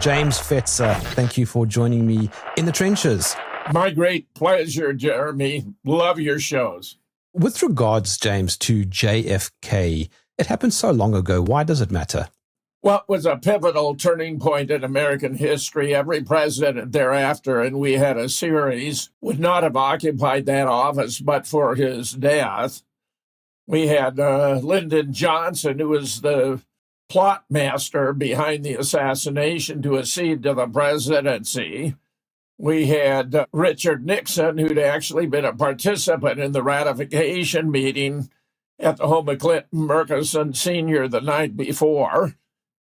James Fetzer, thank you for joining me in the trenches. My great pleasure, Jeremy. Love your shows. With regards, James, to JFK, it happened so long ago. Why does it matter? Well, it was a pivotal turning point in American history. Every president thereafter, and we had a series, would not have occupied that office but for his death. We had Lyndon Johnson, who was the plot master behind the assassination to accede to the presidency. We had Richard Nixon, who'd actually been a participant in the ratification meeting at the home of Clinton Murchison Sr. the night before.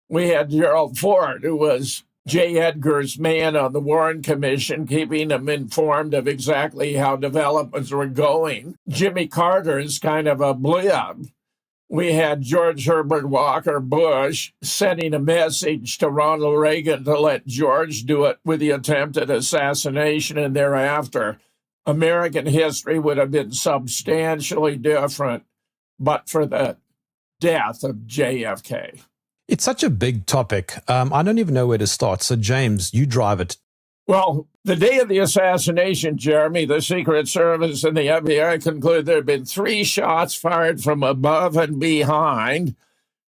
We had Gerald Ford, who was J. Edgar's man on the Warren Commission, keeping him informed of exactly how developments were going. Jimmy Carter is kind of a blib. We had George Herbert Walker Bush sending a message to Ronald Reagan to let George do it with the attempted assassination, and thereafter, American history would have been substantially different but for the death of JFK. It's such a big topic. I don't even know where to start. So, James, you drive it. Well, the day of the assassination, Jeremy, the Secret Service and the FBI concluded there had been 3 shots fired from above and behind.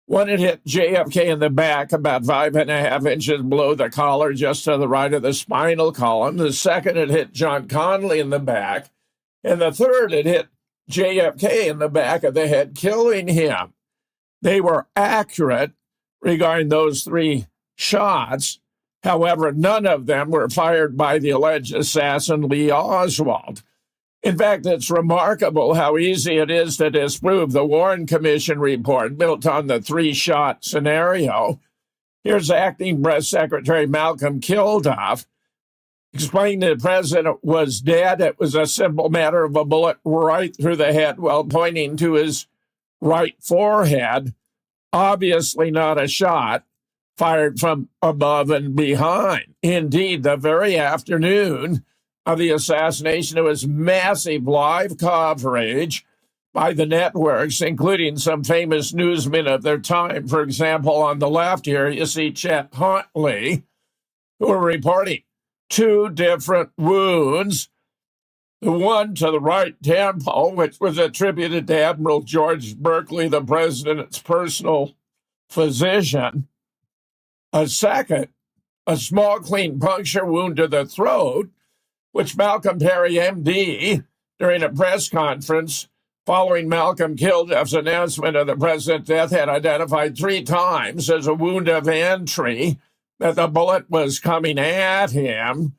One had hit JFK in the back, about 5.5 inches below the collar, just to the right of the spinal column. The second had hit John Connally in the back. And the third had hit JFK in the back of the head, killing him. They were accurate regarding those 3 shots. However, none of them were fired by the alleged assassin, Lee Oswald. In fact, it's remarkable how easy it is to disprove the Warren Commission report built on the 3-shot scenario. Here's Acting Press Secretary Malcolm Kilduff explaining the president was dead. It was a simple matter of a bullet right through the head while pointing to his right forehead. Obviously not a shot fired from above and behind. Indeed, the very afternoon of the assassination, there was massive live coverage by the networks, including some famous newsmen of their time. For example, on the left here, you see Chet Huntley, who are reporting 2 different wounds. The one to the right temple, which was attributed to Admiral George Berkeley, the president's personal physician. A second, a small clean puncture wound to the throat, which Malcolm Perry, MD, during a press conference following Malcolm Kilduff's announcement of the president's death, had identified 3 times as a wound of entry, that the bullet was coming at him,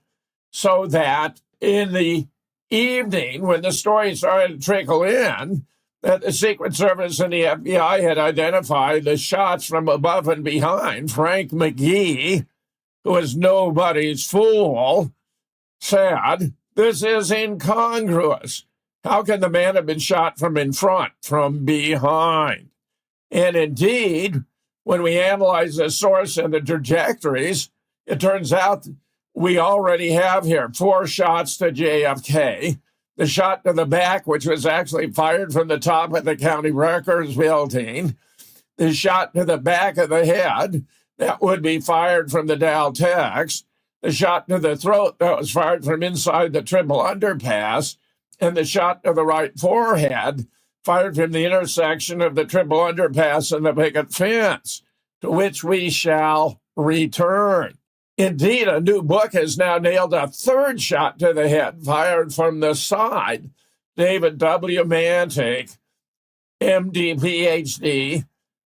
so that in the evening, when the story started to trickle in, that the Secret Service and the FBI had identified the shots from above and behind. Frank McGee, who is nobody's fool, said, "This is incongruous. How can the man have been shot from in front, from behind?" And indeed, when we analyze the source and the trajectories, it turns out we already have here 4 shots to JFK. The shot to the back, which was actually fired from the top of the county records building. The shot to the back of the head, that would be fired from the Dow Tex. The shot to the throat, that was fired from inside the triple underpass. And the shot to the right forehead, fired from the intersection of the triple underpass and the picket fence, to which we shall return. Indeed, a new book has now nailed a 3rd shot to the head, fired from the side. David W. Mantik, MD, PhD,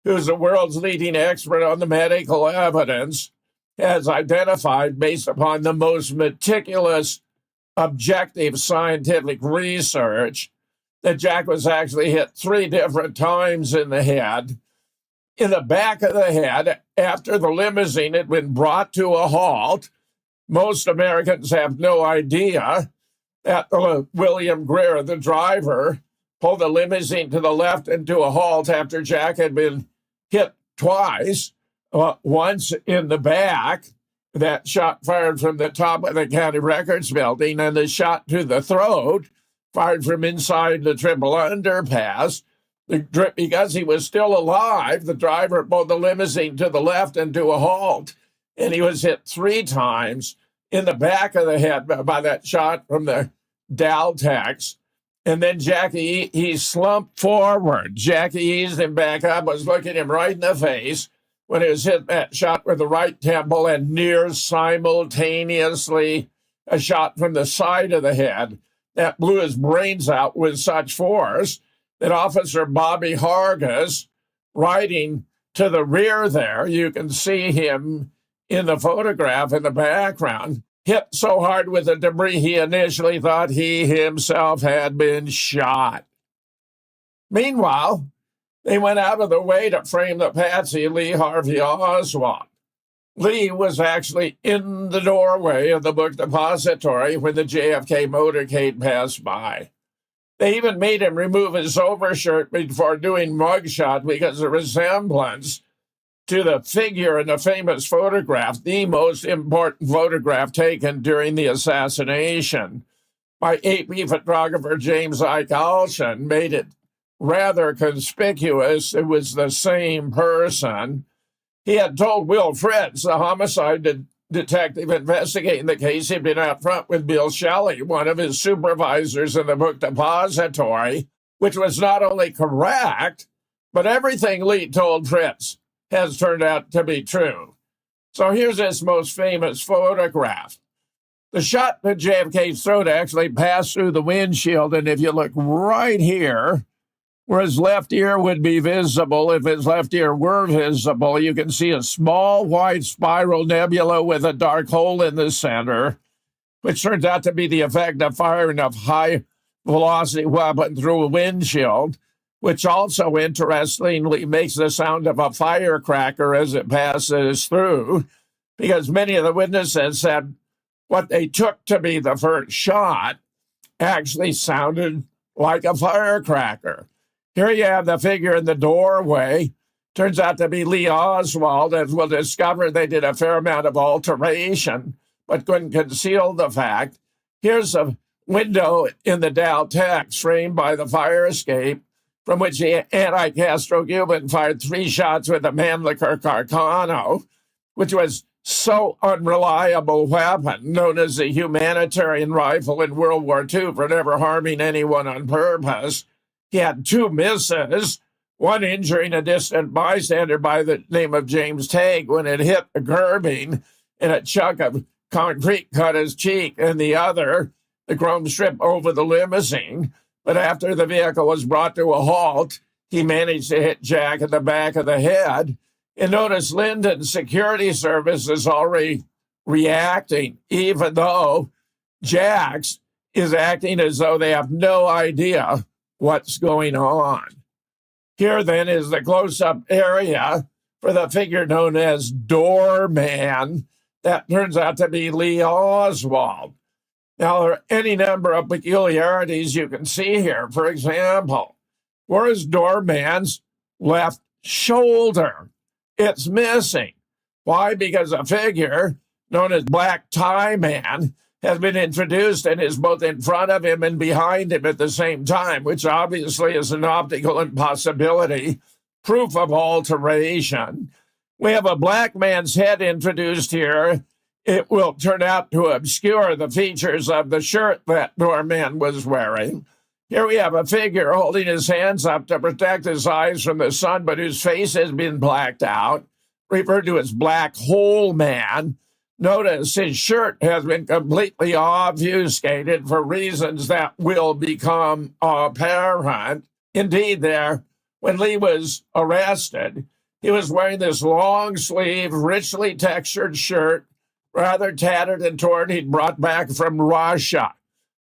who's the world's leading expert on the medical evidence, has identified, based upon the most meticulous, objective scientific research, that Jack was actually hit 3 different times in the head. In the back of the head, after the limousine had been brought to a halt. Most Americans have no idea that William Greer, the driver, pulled the limousine to the left into a halt after Jack had been hit twice, once in the back, that shot fired from the top of the county records building, and the shot to the throat, fired from inside the triple underpass. Because he was still alive, the driver pulled the limousine to the left and to a halt, and he was hit 3 times in the back of the head by that shot from the Daltex. And then he slumped forward. Jackie eased him back up, was looking him right in the face when he was hit that shot with the right temple, and near simultaneously a shot from the side of the head that blew his brains out with such force that Officer Bobby Hargis, riding to the rear there, you can see him in the photograph in the background, hit so hard with the debris he initially thought he himself had been shot. Meanwhile, they went out of their way to frame the patsy Lee Harvey Oswald. Lee was actually in the doorway of the book depository when the JFK motorcade passed by. They even made him remove his overshirt before doing mugshot because the resemblance to the figure in the famous photograph, the most important photograph taken during the assassination by AP photographer James Alston, made it rather conspicuous it was the same person. He had told Will Fritz, the homicide detective investigating the case, he'd been out front with Bill Shelley, one of his supervisors in the book depository, which was not only correct, but everything Lee told Fritz has turned out to be true. So here's his most famous photograph. The shot that JFK's throat actually passed through the windshield, and if you look right here, where his left ear would be visible, if his left ear were visible, you can see a small white spiral nebula with a dark hole in the center, which turns out to be the effect of firing a high-velocity weapon through a windshield, which also, interestingly, makes the sound of a firecracker as it passes through, because many of the witnesses said what they took to be the first shot actually sounded like a firecracker. Here you have the figure in the doorway. Turns out to be Lee Oswald. As we'll discover, they did a fair amount of alteration, but couldn't conceal the fact. Here's a window in the Daltex framed by the fire escape, from which the anti-Castro Cuban fired 3 shots with a Mannlicher Carcano, which was so unreliable weapon, known as the humanitarian rifle in World War II for never harming anyone on purpose. He had 2 misses, one injuring a distant bystander by the name of James Tague when it hit a curbing and a chunk of concrete cut his cheek, and the other, the chrome strip over the limousine. But after the vehicle was brought to a halt, he managed to hit Jack in the back of the head. And notice Lyndon's security service is already reacting, even though Jack's is acting as though they have no idea what's going on. Here, then, is the close-up area for the figure known as Doorman. That turns out to be Lee Oswald. Now, there are any number of peculiarities you can see here. For example, where is Doorman's left shoulder? It's missing. Why? Because a figure known as Black Tie Man has been introduced and is both in front of him and behind him at the same time, which obviously is an optical impossibility, proof of alteration. We have a black man's head introduced here. It will turn out to obscure the features of the shirt that Doorman was wearing. Here we have a figure holding his hands up to protect his eyes from the sun, but whose face has been blacked out, referred to as Black Hole Man. Notice his shirt has been completely obfuscated for reasons that will become apparent. Indeed, when Lee was arrested, he was wearing this long-sleeve, richly textured shirt, rather tattered and torn, he'd brought back from Russia.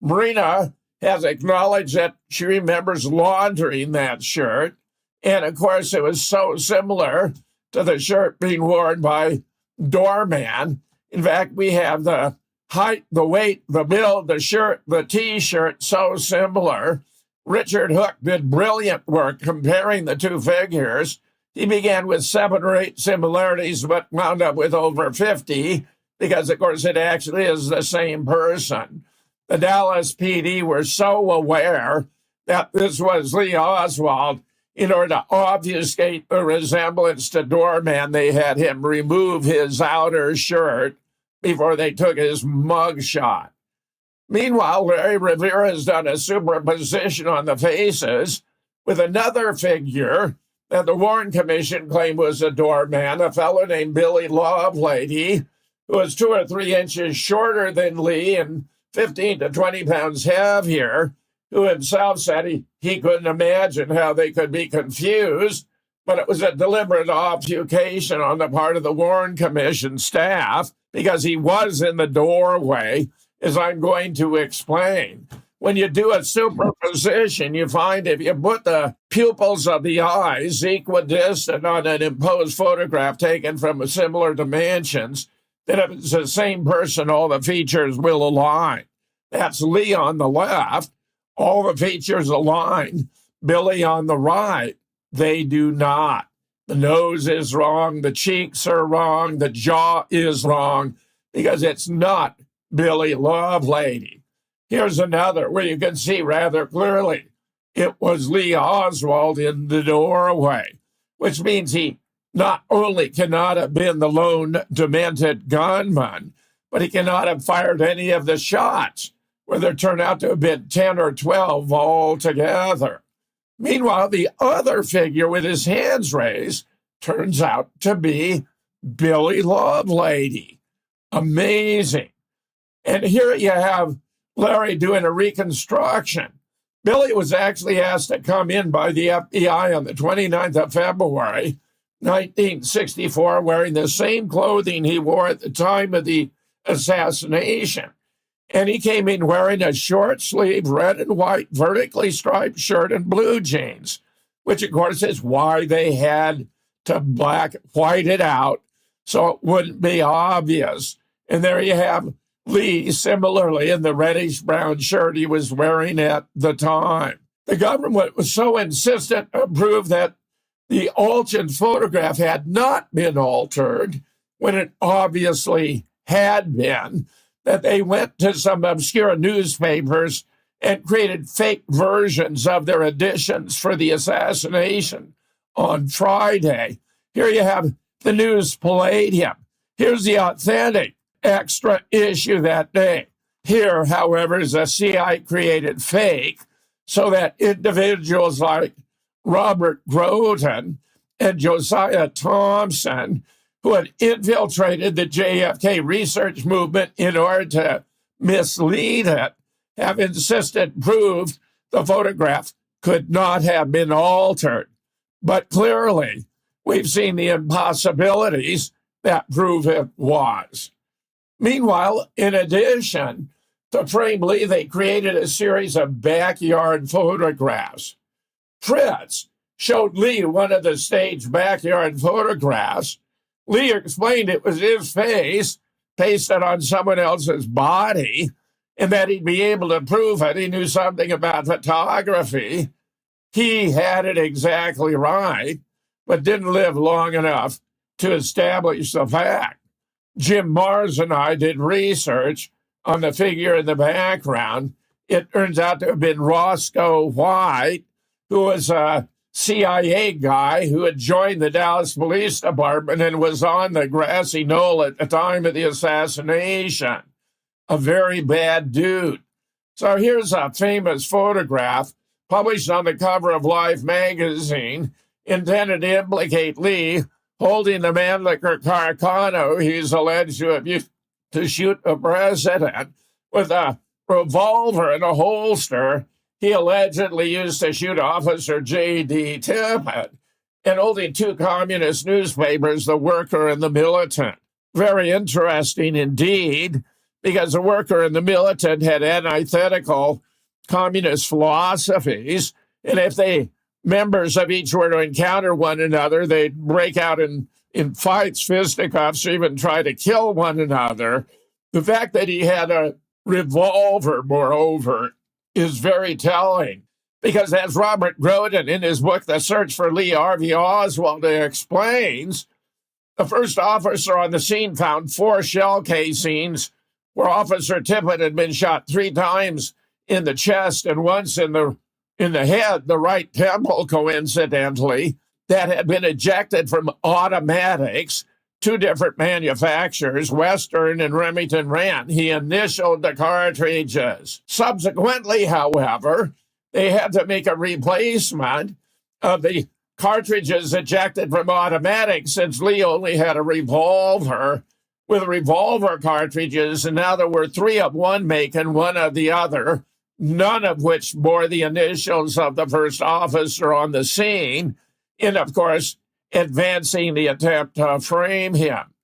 Marina has acknowledged that she remembers laundering that shirt, and of course it was so similar to the shirt being worn by Doorman. In fact, we have the height, the weight, the build, the shirt, the T-shirt, so similar. Richard Hook did brilliant work comparing the 2 figures. He began with 7 or 8 similarities, but wound up with over 50, because, of course, it actually is the same person. The Dallas PD were so aware that this was Lee Oswald. In order to obfuscate the resemblance to Doorman, they had him remove his outer shirt before they took his mugshot. Meanwhile, Larry Rivera has done a superposition on the faces with another figure that the Warren Commission claimed was a doorman, a fellow named Billy Lovelady, who was 2 or 3 inches shorter than Lee and 15 to 20 pounds heavier, who himself said he couldn't imagine how they could be confused, but it was a deliberate obfuscation on the part of the Warren Commission staff because he was in the doorway, as I'm going to explain. When you do a superposition, you find if you put the pupils of the eyes equidistant on an imposed photograph taken from similar dimensions, then if it's the same person, all the features will align. That's Lee on the left. All the features align. Billy on the right, they do not. The nose is wrong. The cheeks are wrong. The jaw is wrong because it's not Billy Lovelady. Here's another where you can see rather clearly it was Lee Oswald in the doorway, which means he not only cannot have been the lone demented gunman, but he cannot have fired any of the shots, where there turned out to have been 10 or 12 altogether. Meanwhile, the other figure with his hands raised turns out to be Billy Lovelady. Amazing. And here you have Larry doing a reconstruction. Billy was actually asked to come in by the FBI on the 29th of February, 1964, wearing the same clothing he wore at the time of the assassination. And he came in wearing a short-sleeved red and white vertically striped shirt and blue jeans, which, of course, is why they had to white it out so it wouldn't be obvious. And there you have Lee, similarly, in the reddish-brown shirt he was wearing at the time. The government was so insistent to prove that the altered photograph had not been altered when it obviously had been, that they went to some obscure newspapers and created fake versions of their editions for the assassination on Friday. Here you have the News Palladium. Here's the authentic extra issue that day. Here, however, is a CI-created fake so that individuals like Robert Groton and Josiah Thompson, who had infiltrated the JFK research movement in order to mislead it, have insisted proved the photograph could not have been altered. But clearly, we've seen the impossibilities that prove it was. Meanwhile, in addition to frame Lee, they created a series of backyard photographs. Fritz showed Lee one of the staged backyard photographs. Lee explained it was his face pasted on someone else's body and that he'd be able to prove it. He knew something about photography. He had it exactly right, but didn't live long enough to establish the fact. Jim Mars and I did research on the figure in the background. It turns out to have been Roscoe White, who was a CIA guy who had joined the Dallas Police Department and was on the grassy knoll at the time of the assassination. A very bad dude. So here's a famous photograph published on the cover of Life magazine intended to implicate Lee holding the Mannlicher Carcano he's alleged to have used to shoot the president with a revolver in a holster he allegedly used to shoot Officer J.D. Tippit, and holding 2 communist newspapers, The Worker and The Militant. Very interesting indeed, because The Worker and The Militant had antithetical communist philosophies, and if they members of each were to encounter one another, they'd break out in fights, fisticuffs, or even try to kill one another. The fact that he had a revolver, moreover, is very telling, because as Robert Groton in his book, The Search for Lee Harvey Oswald, explains, the first officer on the scene found 4 shell casings where Officer Tippett had been shot 3 times in the chest and once in the head, the right temple, coincidentally, that had been ejected from automatics, 2 different manufacturers, Western and Remington Rand. He initialed the cartridges. Subsequently, however, they had to make a replacement of the cartridges ejected from automatics since Lee only had a revolver with revolver cartridges, and now there were 3 of one make and 1 of the other, none of which bore the initials of the first officer on the scene, and of course, advancing the attempt to frame him.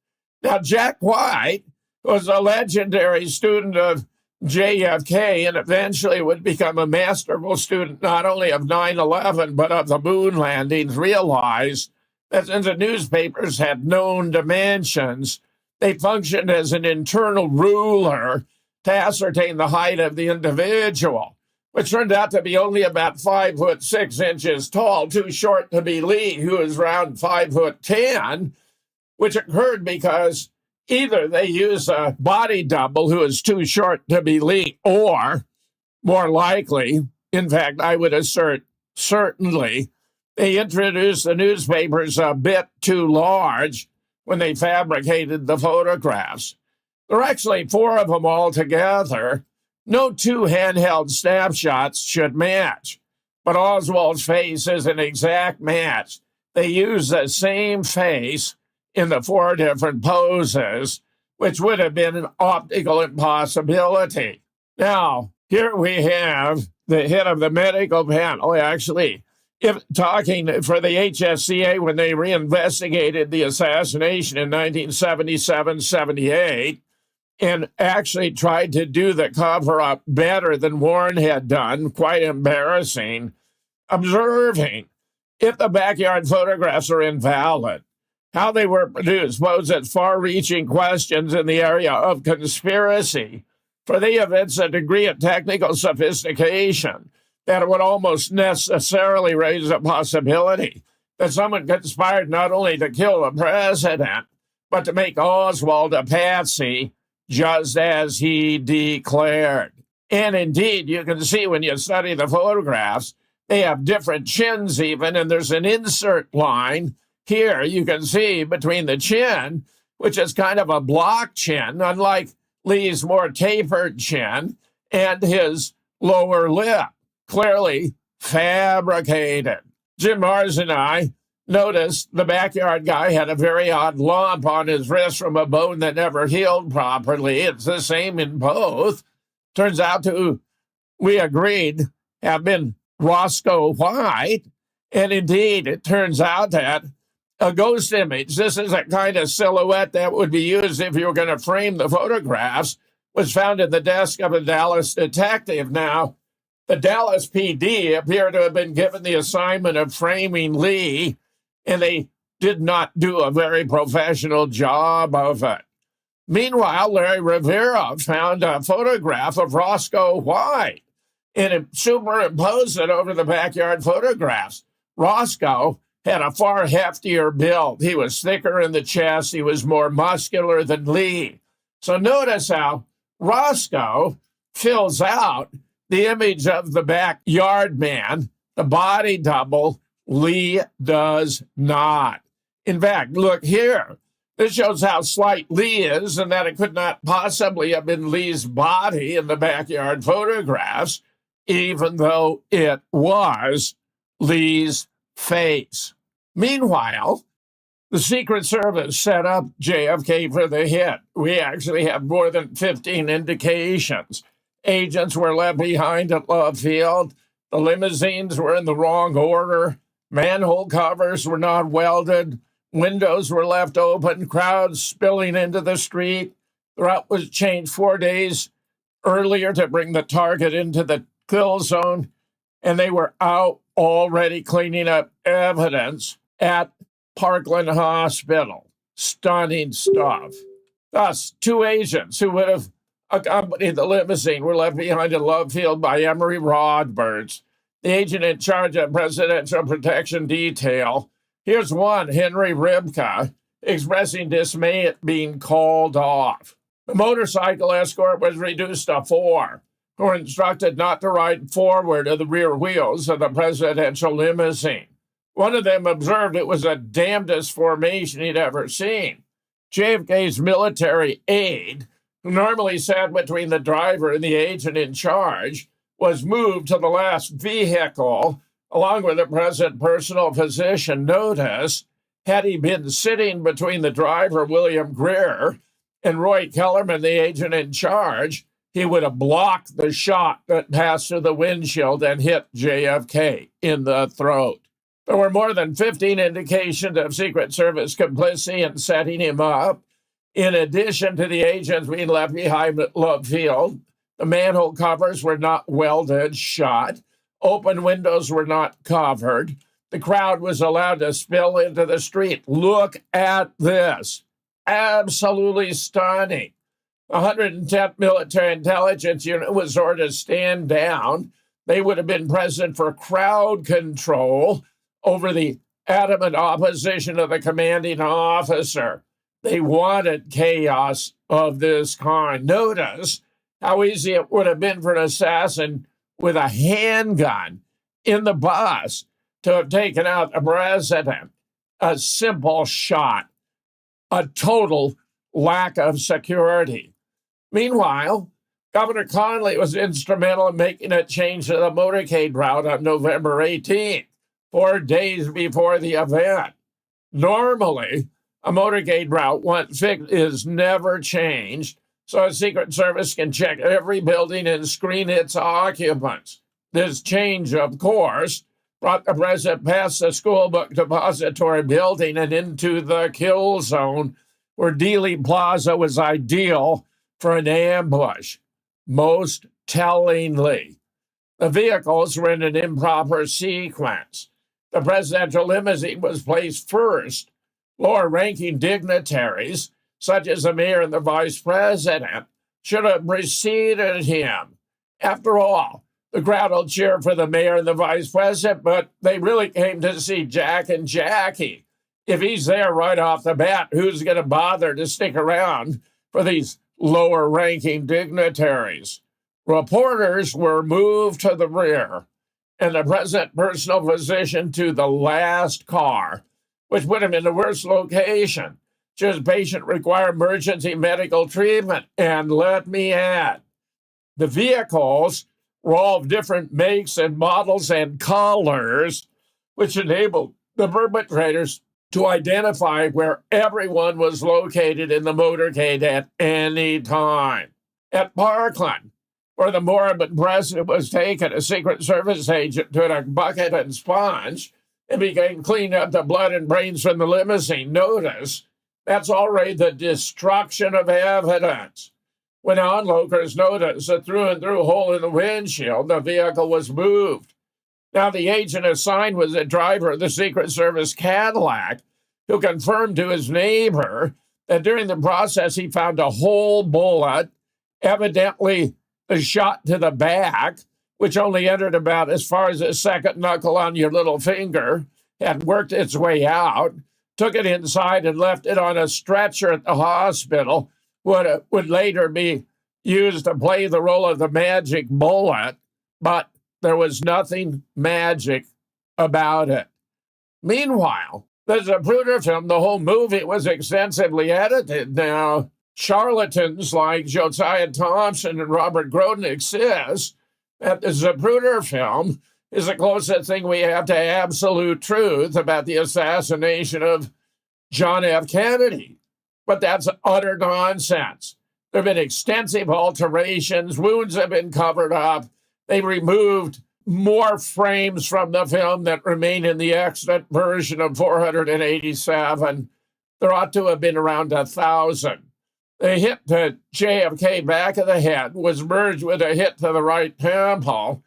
Now, Jack White was a legendary student of JFK and eventually would become a masterful student not only of 9/11, but of the moon landings, realized that since the newspapers had known dimensions, they functioned as an internal ruler to ascertain the height of the individual, which turned out to be only about 5'6" tall, too short to be Lee, who is around 5'10", which occurred because either they used a body double who is too short to be Lee, or more likely, in fact, I would assert certainly, they introduced the newspapers a bit too large when they fabricated the photographs. There are actually 4 of them altogether. No 2 handheld snapshots should match, but Oswald's face is an exact match. They use the same face in the 4 different poses, which would have been an optical impossibility. Now, here we have the head of the medical panel, actually, talking for the HSCA when they reinvestigated the assassination in 1977-78, and actually tried to do the cover-up better than Warren had done, quite embarrassing, observing if the backyard photographs are invalid, how they were produced poses far-reaching questions in the area of conspiracy, for they evince a degree of technical sophistication that it would almost necessarily raise a possibility that someone conspired not only to kill the president, but to make Oswald a patsy, just as he declared. And indeed, you can see when you study the photographs, they have different chins even, and there's an insert line here you can see between the chin, which is kind of a block chin, unlike Lee's more tapered chin, and his lower lip, clearly fabricated. Jim Mars and I noticed the backyard guy had a very odd lump on his wrist from a bone that never healed properly. It's the same in both. Turns out to, we agreed, have been Roscoe White. And indeed, it turns out that a ghost image, this is a kind of silhouette that would be used if you were going to frame the photographs, was found in the desk of a Dallas detective. Now, the Dallas PD appear to have been given the assignment of framing Lee, and they did not do a very professional job of it. Meanwhile, Larry Rivera found a photograph of Roscoe White and superimposed it over the backyard photographs. Roscoe had a far heftier build. He was thicker in the chest. He was more muscular than Lee. So notice how Roscoe fills out the image of the backyard man, the body double. Lee does not. In fact, look here. This shows how slight Lee is and that it could not possibly have been Lee's body in the backyard photographs, even though it was Lee's face. Meanwhile, the Secret Service set up JFK for the hit. We actually have more than 15 indications. Agents were left behind at Love Field. The limousines were in the wrong order. Manhole covers were not welded. Windows were left open. Crowds spilling into the street. The route was changed 4 days earlier to bring the target into the kill zone, and they were out already cleaning up evidence at Parkland Hospital. Stunning stuff. Thus, 2 agents who would have accompanied the limousine were left behind in Love Field by Emory Rodberts, the agent in charge of Presidential Protection Detail. Here's one, Henry Ribka, expressing dismay at being called off. The motorcycle escort was reduced to 4, who were instructed not to ride forward of the rear wheels of the presidential limousine. One of them observed it was the damnedest formation he'd ever seen. JFK's military aide, who normally sat between the driver and the agent in charge, was moved to the last vehicle, along with the president's personal physician. Notice, had he been sitting between the driver, William Greer, and Roy Kellerman, the agent in charge, he would have blocked the shot that passed through the windshield and hit JFK in the throat. There were more than 15 indications of Secret Service complicity in setting him up. In addition to the agents being left behind at Love Field, the manhole covers were not welded shut. Open windows were not covered. The crowd was allowed to spill into the street. Look at this. Absolutely stunning. The 110th Military Intelligence Unit was ordered to stand down. They would have been present for crowd control over the adamant opposition of the commanding officer. They wanted chaos of this kind. Notice how easy it would have been for an assassin with a handgun in the bus to have taken out the president. A simple shot, a total lack of security. Meanwhile, Governor Connally was instrumental in making a change to the motorcade route on November 18th, 4 days before the event. Normally, a motorcade route once fixed is never changed, so a Secret Service can check every building and screen its occupants. This change, of course, brought the president past the school book depository building and into the kill zone, where Dealey Plaza was ideal for an ambush. Most tellingly, the vehicles were in an improper sequence. The presidential limousine was placed first. Lower-ranking dignitaries, such as the mayor and the vice president, should have preceded him. After all, the crowd will cheer for the mayor and the vice president, but they really came to see Jack and Jackie. If he's there right off the bat, who's going to bother to stick around for these lower-ranking dignitaries? Reporters were moved to the rear, and the president's personal physician to the last car, which put him in the worst location. Should the patient require emergency medical treatment? And let me add, the vehicles were all of different makes and models and colors, which enabled the perpetrators to identify where everyone was located in the motorcade at any time. At Parkland, where the moribund president was taken, a Secret Service agent took a bucket and sponge and began cleaning up the blood and brains from the limousine. Notice, that's already the destruction of evidence. When onlookers noticed a through-and-through hole in the windshield, the vehicle was moved. Now, the agent assigned was the driver of the Secret Service Cadillac, who confirmed to his neighbor that during the process he found a whole bullet, evidently a shot to the back, which only entered about as far as the second knuckle on your little finger, had worked its way out, took it inside and left it on a stretcher at the hospital, would later be used to play the role of the magic bullet, but there was nothing magic about it. Meanwhile, the Zapruder film, the whole movie, was extensively edited. Now, charlatans like Josiah Thompson and Robert Groden insist that the Zapruder film is the closest thing we have to absolute truth about the assassination of John F. Kennedy. But that's utter nonsense. There have been extensive alterations. Wounds have been covered up. They removed more frames from the film that remain in the extant version of 487. There ought to have been around 1,000. The hit to JFK back of the head was merged with a hit to the right temple.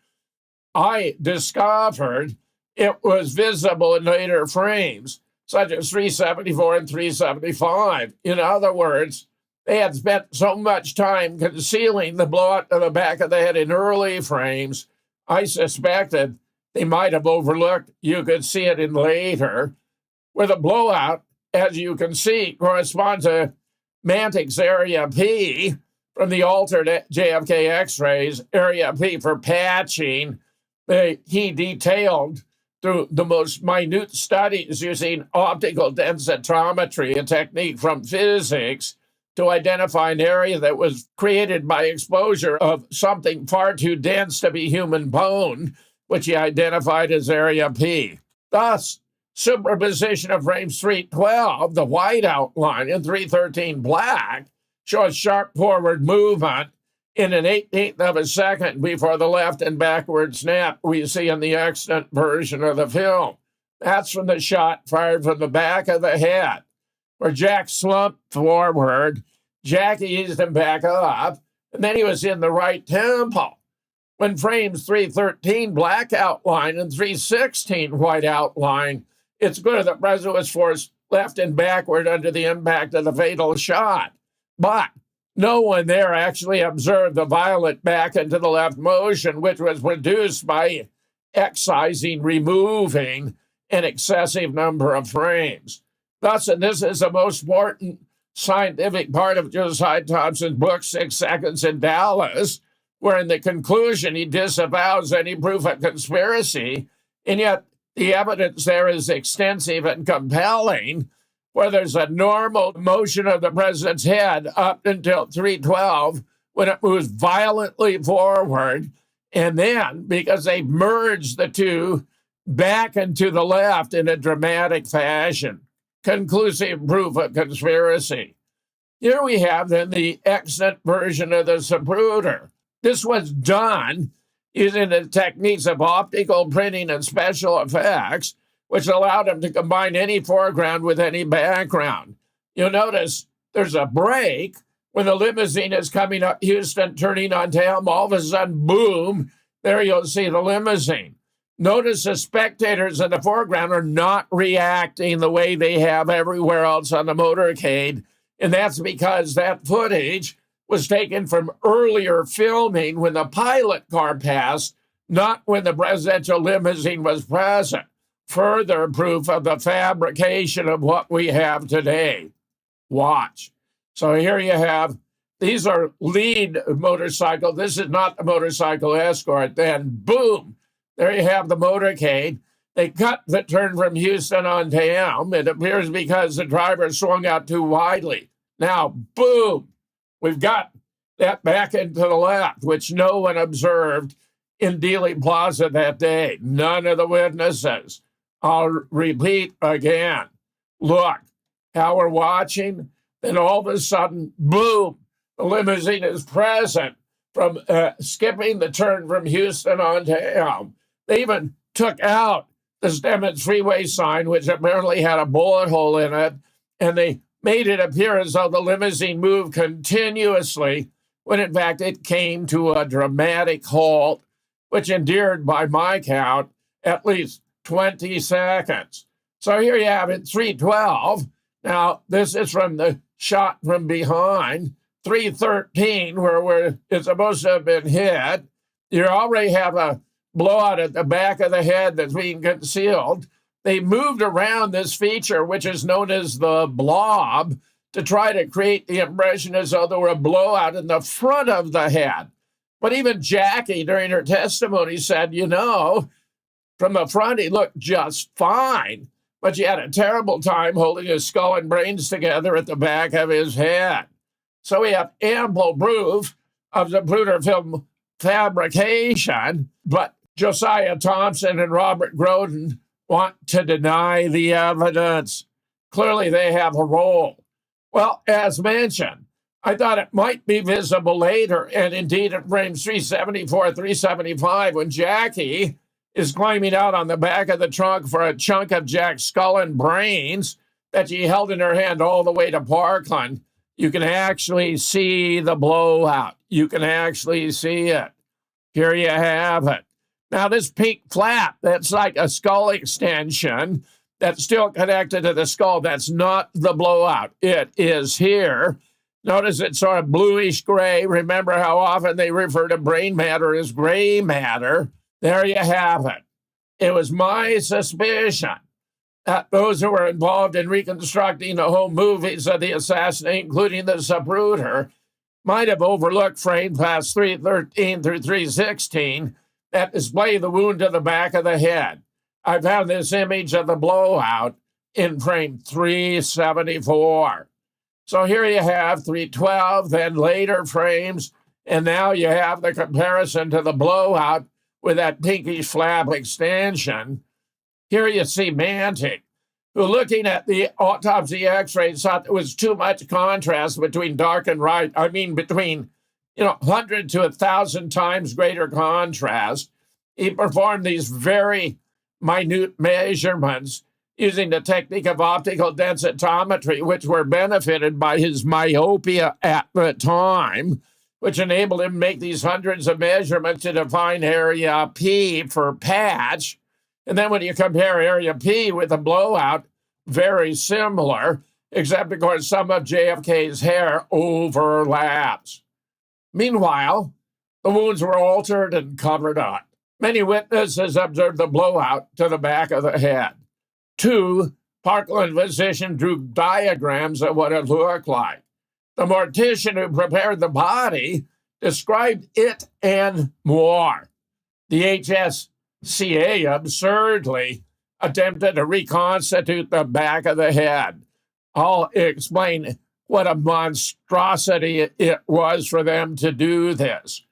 I discovered it was visible in later frames, such as 374 and 375. In other words, they had spent so much time concealing the blowout to the back of the head in early frames, I suspected they might have overlooked. You could see it in later, where the blowout, as you can see, corresponds to Mantix area P from the altered JFK X-rays, area P for patching. He detailed through the most minute studies using optical densitometry, a technique from physics, to identify an area that was created by exposure of something far too dense to be human bone, which he identified as area P. Thus, superposition of frames 312, the white outline, and 313 black, shows sharp forward movement in an 18th of a second before the left and backward snap we see in the extant version of the film. That's from the shot fired from the back of the head, where Jack slumped forward, Jackie eased him back up, and then he was in the right temple. When frames 313 black outline and 316 white outline, it's clear the president was forced left and backward under the impact of the fatal shot. But no one there actually observed the violent back and to the left motion, which was produced by removing an excessive number of frames. Thus, and this is the most important scientific part of Josiah Thompson's book, 6 Seconds in Dallas, where in the conclusion he disavows any proof of conspiracy, and yet the evidence there is extensive and compelling, where there's a normal motion of the president's head up until 312 when it moves violently forward. And then, because they merged the two back and to the left in a dramatic fashion, conclusive proof of conspiracy. Here we have then the extant version of the Zapruder. This was done using the techniques of optical printing and special effects, which allowed him to combine any foreground with any background. You'll notice there's a break when the limousine is coming up Houston, turning onto Elm. All of a sudden, boom, there you'll see the limousine. Notice the spectators in the foreground are not reacting the way they have everywhere else on the motorcade, and that's because that footage was taken from earlier filming when the pilot car passed, not when the presidential limousine was present. Further proof of the fabrication of what we have today. Watch. So here you have, these are lead motorcycle. This is not the motorcycle escort. Then boom, there you have the motorcade. They cut the turn from Houston onto Elm. It appears because the driver swung out too widely. Now, boom, we've got that back into the left, which no one observed in Dealey Plaza that day. None of the witnesses. I'll repeat again. Look, how we're watching, then all of a sudden, boom, the limousine is present from skipping the turn from Houston onto Elm. They even took out the Stemmons Freeway sign, which apparently had a bullet hole in it, and they made it appear as though the limousine moved continuously, when in fact it came to a dramatic halt, which endured, by my count, at least 20 seconds. So here you have it, 312. Now, this is from the shot from behind. 313, where it's supposed to have been hit. You already have a blowout at the back of the head that's being concealed. They moved around this feature, which is known as the blob, to try to create the impression as though there were a blowout in the front of the head. But even Jackie, during her testimony, said, from the front, he looked just fine, but she had a terrible time holding his skull and brains together at the back of his head. So we have ample proof of the Zapruder film fabrication, but Josiah Thompson and Robert Groden want to deny the evidence. Clearly, they have a role. Well, as mentioned, I thought it might be visible later, and indeed at frames 374, 375, when Jackie is climbing out on the back of the trunk for a chunk of Jack's skull and brains that she held in her hand all the way to Parkland. You can actually see the blowout. You can actually see it. Here you have it. Now, this pink flap, that's like a skull extension that's still connected to the skull. That's not the blowout. It is here. Notice it's sort of bluish gray. Remember how often they refer to brain matter as gray matter. There you have it. It was my suspicion Those who were involved in reconstructing the home movies of the assassination, including the Zapruder, might have overlooked frame past 313 through 316 that display the wound to the back of the head. I found this image of the blowout in frame 374. So here you have 312, then later frames, and now you have the comparison to the blowout with that pinkish flap extension. Here you see Mantic, who, looking at the autopsy x-rays, thought there was too much contrast between dark and light. I mean, between 100 to 1,000 times greater contrast. He performed these very minute measurements using the technique of optical densitometry, which were benefited by his myopia at the time, which enabled him to make these hundreds of measurements to define area P for patch. And then when you compare area P with the blowout, very similar, except, of course, some of JFK's hair overlaps. Meanwhile, the wounds were altered and covered up. Many witnesses observed the blowout to the back of the head. 2, Parkland physician drew diagrams of what it looked like. The mortician who prepared the body described it and more. The HSCA absurdly attempted to reconstitute the back of the head. I'll explain what a monstrosity it was for them to do this.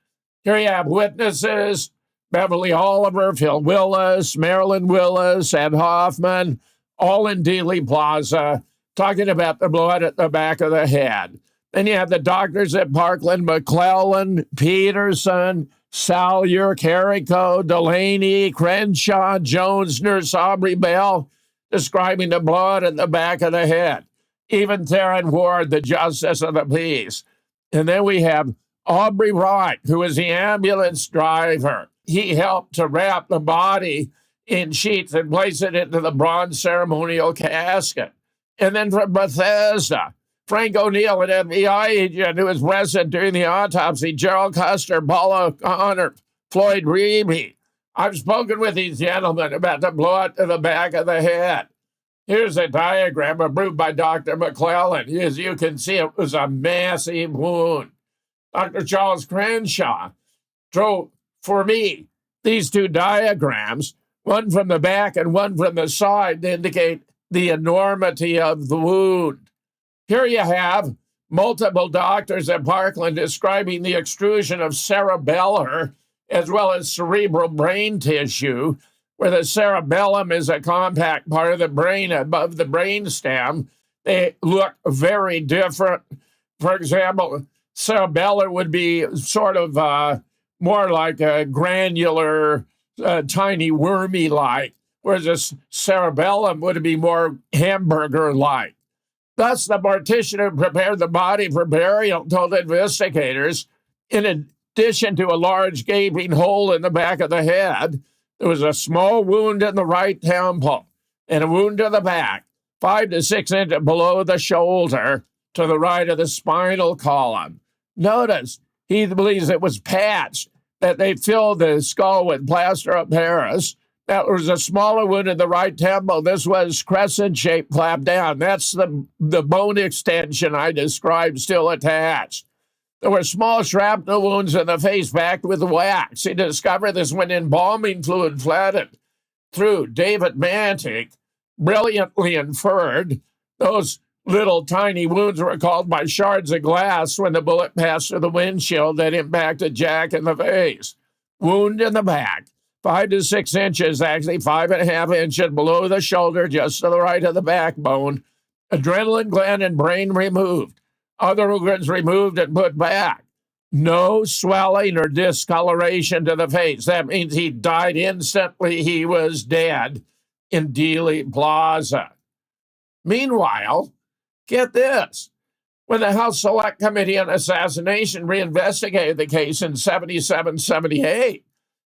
Here you have witnesses: Beverly Oliver, Phil Willis, Marilyn Willis, Ed Hoffman, all in Dealey Plaza, talking about the blood at the back of the head. Then you have the doctors at Parkland: McClellan, Peterson, Salyer, Carrico, Delaney, Crenshaw, Jones, Nurse Aubrey Bell, describing the blood at the back of the head. Even Theron Ward, the justice of the peace. And then we have Aubrey Wright, who was the ambulance driver. He helped to wrap the body in sheets and place it into the bronze ceremonial casket. And then from Bethesda, Frank O'Neill, an FBI agent who was present during the autopsy, Gerald Custer, Paula O'Connor, Floyd Reeby. I've spoken with these gentlemen about the blowout to the back of the head. Here's a diagram approved by Dr. McClellan. As you can see, it was a massive wound. Dr. Charles Crenshaw drew for me these 2 diagrams, one from the back and one from the side, to indicate the enormity of the wound. Here you have multiple doctors at Parkland describing the extrusion of cerebellar as well as cerebral brain tissue, where the cerebellum is a compact part of the brain above the brainstem. They look very different. For example, cerebellar would be sort of more like a granular, tiny wormy-like, whereas the cerebellum would be more hamburger-like. Thus, the mortician who prepared the body for burial told investigators, in addition to a large gaping hole in the back of the head, there was a small wound in the right temple and a wound to the back, 5 to 6 inches below the shoulder to the right of the spinal column. Notice, he believes it was patched, that they filled the skull with plaster of Paris. That was a smaller wound in the right temple. This was crescent-shaped flap down. That's the bone extension I described still attached. There were small shrapnel wounds in the face backed with wax. He discovered this when embalming fluid flooded through. David Mantic brilliantly inferred those little tiny wounds were caused by shards of glass when the bullet passed through the windshield that impacted Jack in the face. Wound in the back, 5 to 6 inches, actually 5.5 inches below the shoulder, just to the right of the backbone. Adrenaline gland and brain removed. Other organs removed and put back. No swelling or discoloration to the face. That means he died instantly. He was dead in Dealey Plaza. Meanwhile, get this. When the House Select Committee on Assassination reinvestigated the case in 77-78,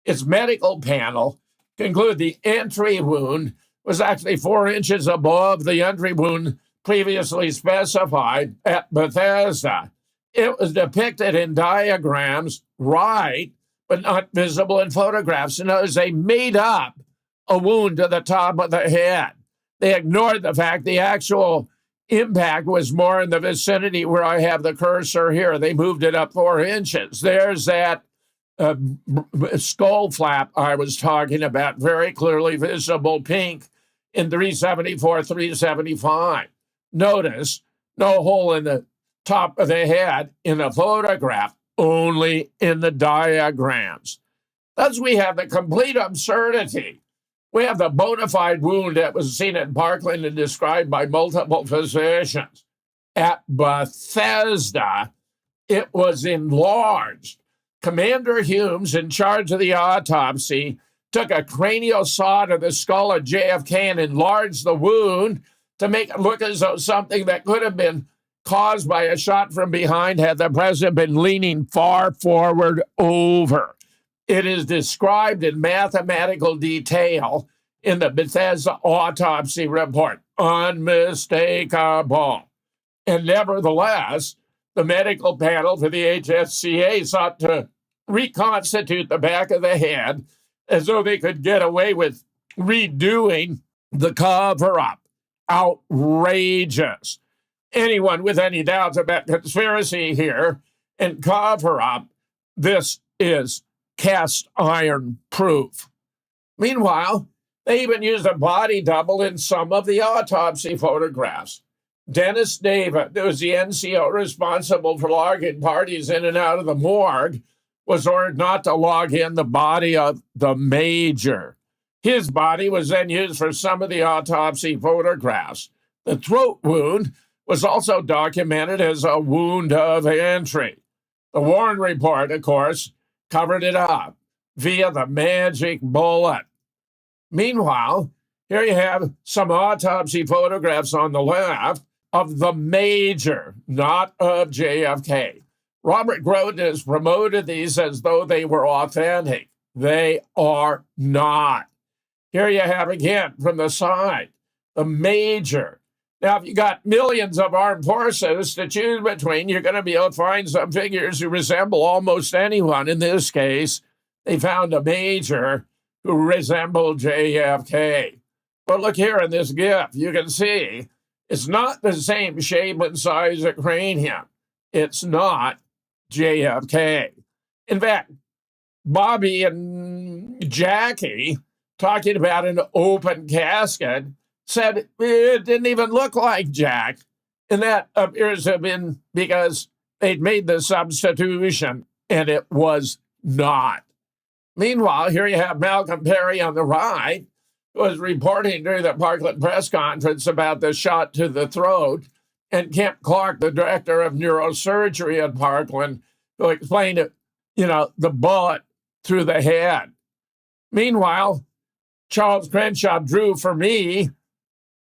its medical panel concluded the entry wound was actually 4 inches above the entry wound previously specified at Bethesda. It was depicted in diagrams, right, but not visible in photographs. In other words, they made up a wound to the top of the head. They ignored the fact the actual impact was more in the vicinity where I have the cursor here. They moved it up 4 inches. There's that skull flap I was talking about, very clearly visible pink in 374, 375. Notice no hole in the top of the head in the photograph, only in the diagrams. Thus, we have the complete absurdity. We have the bona fide wound that was seen at Parkland and described by multiple physicians. At Bethesda, it was enlarged. Commander Humes, in charge of the autopsy, took a cranial saw to the skull of JFK and enlarged the wound to make it look as though something that could have been caused by a shot from behind had the president been leaning far forward over. It is described in mathematical detail in the Bethesda autopsy report. Unmistakable. And nevertheless, the medical panel for the HSCA sought to reconstitute the back of the head as though they could get away with redoing the cover-up. Outrageous. Anyone with any doubts about conspiracy here and cover-up, this is cast iron proof. Meanwhile, they even used a body double in some of the autopsy photographs. Dennis David, who was the NCO responsible for logging parties in and out of the morgue, was ordered not to log in the body of the major. His body was then used for some of the autopsy photographs. The throat wound was also documented as a wound of entry. The Warren report, of course, covered it up via the magic bullet. Meanwhile, here you have some autopsy photographs on the left of the major, not of JFK. Robert Groden has promoted these as though they were authentic. They are not. Here you have again from the side, the major. Now, if you got millions of armed forces to choose between, you're going to be able to find some figures who resemble almost anyone. In this case, they found a major who resembled JFK. But look here in this GIF, you can see it's not the same shape and size of cranium. It's not JFK. In fact, Bobby and Jackie, talking about an open casket, said it didn't even look like Jack. And that appears to have been because they'd made the substitution, and it was not. Meanwhile, here you have Malcolm Perry on the right, who was reporting during the Parkland press conference about the shot to the throat, and Kemp Clark, the director of neurosurgery at Parkland, who explained it, the bullet through the head. Meanwhile, Charles Crenshaw drew for me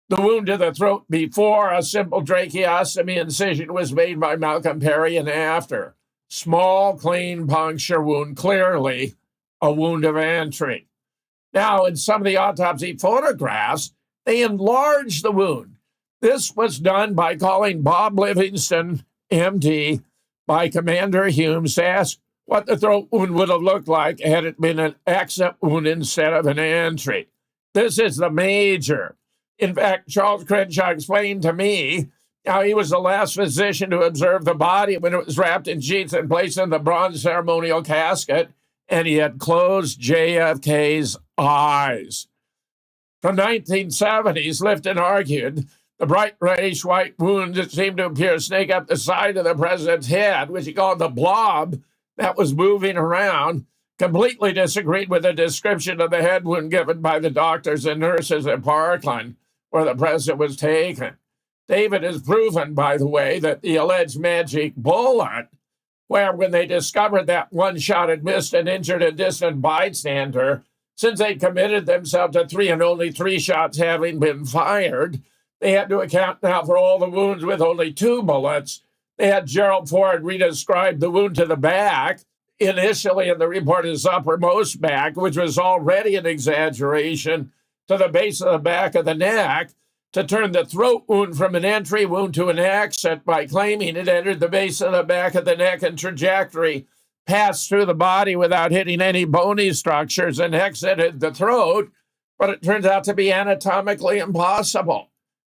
the wound to the throat before a simple tracheostomy incision was made by Malcolm Perry and after. Small, clean puncture wound, clearly a wound of entry. Now, in some of the autopsy photographs, they enlarged the wound. This was done by calling Bob Livingston, MD, by Commander Humes to ask what the throat wound would have looked like had it been an exit wound instead of an entry. This is the major. In fact, Charles Crenshaw explained to me how he was the last physician to observe the body when it was wrapped in sheets and placed in the bronze ceremonial casket, and he had closed JFK's eyes. From 1970s, Lifton argued the bright reddish-white wound that seemed to appear snake up the side of the president's head, which he called the blob that was moving around, completely disagreed with the description of the head wound given by the doctors and nurses at Parkland, where the president was taken. David has proven, by the way, that the alleged magic bullet, where when they discovered that one shot had missed and injured a distant bystander, since they committed themselves to 3 and only 3 shots having been fired, they had to account now for all the wounds with only 2 bullets. They had Gerald Ford redescribe the wound to the back, initially in the report his uppermost back, which was already an exaggeration, to the base of the back of the neck, to turn the throat wound from an entry wound to an exit by claiming it entered the base of the back of the neck and trajectory, passed through the body without hitting any bony structures, and exited the throat. but it turns out to be anatomically impossible.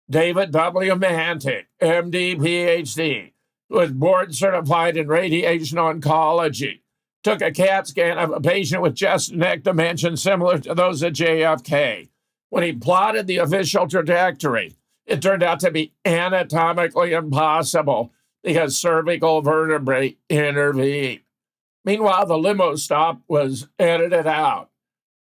David W. Mantic, MD, PhD, who was board certified in radiation oncology, took a CAT scan of a patient with chest and neck dimensions similar to those at JFK. When he plotted the official trajectory, it turned out to be anatomically impossible because cervical vertebrae intervened. Meanwhile, the limo stop was edited out.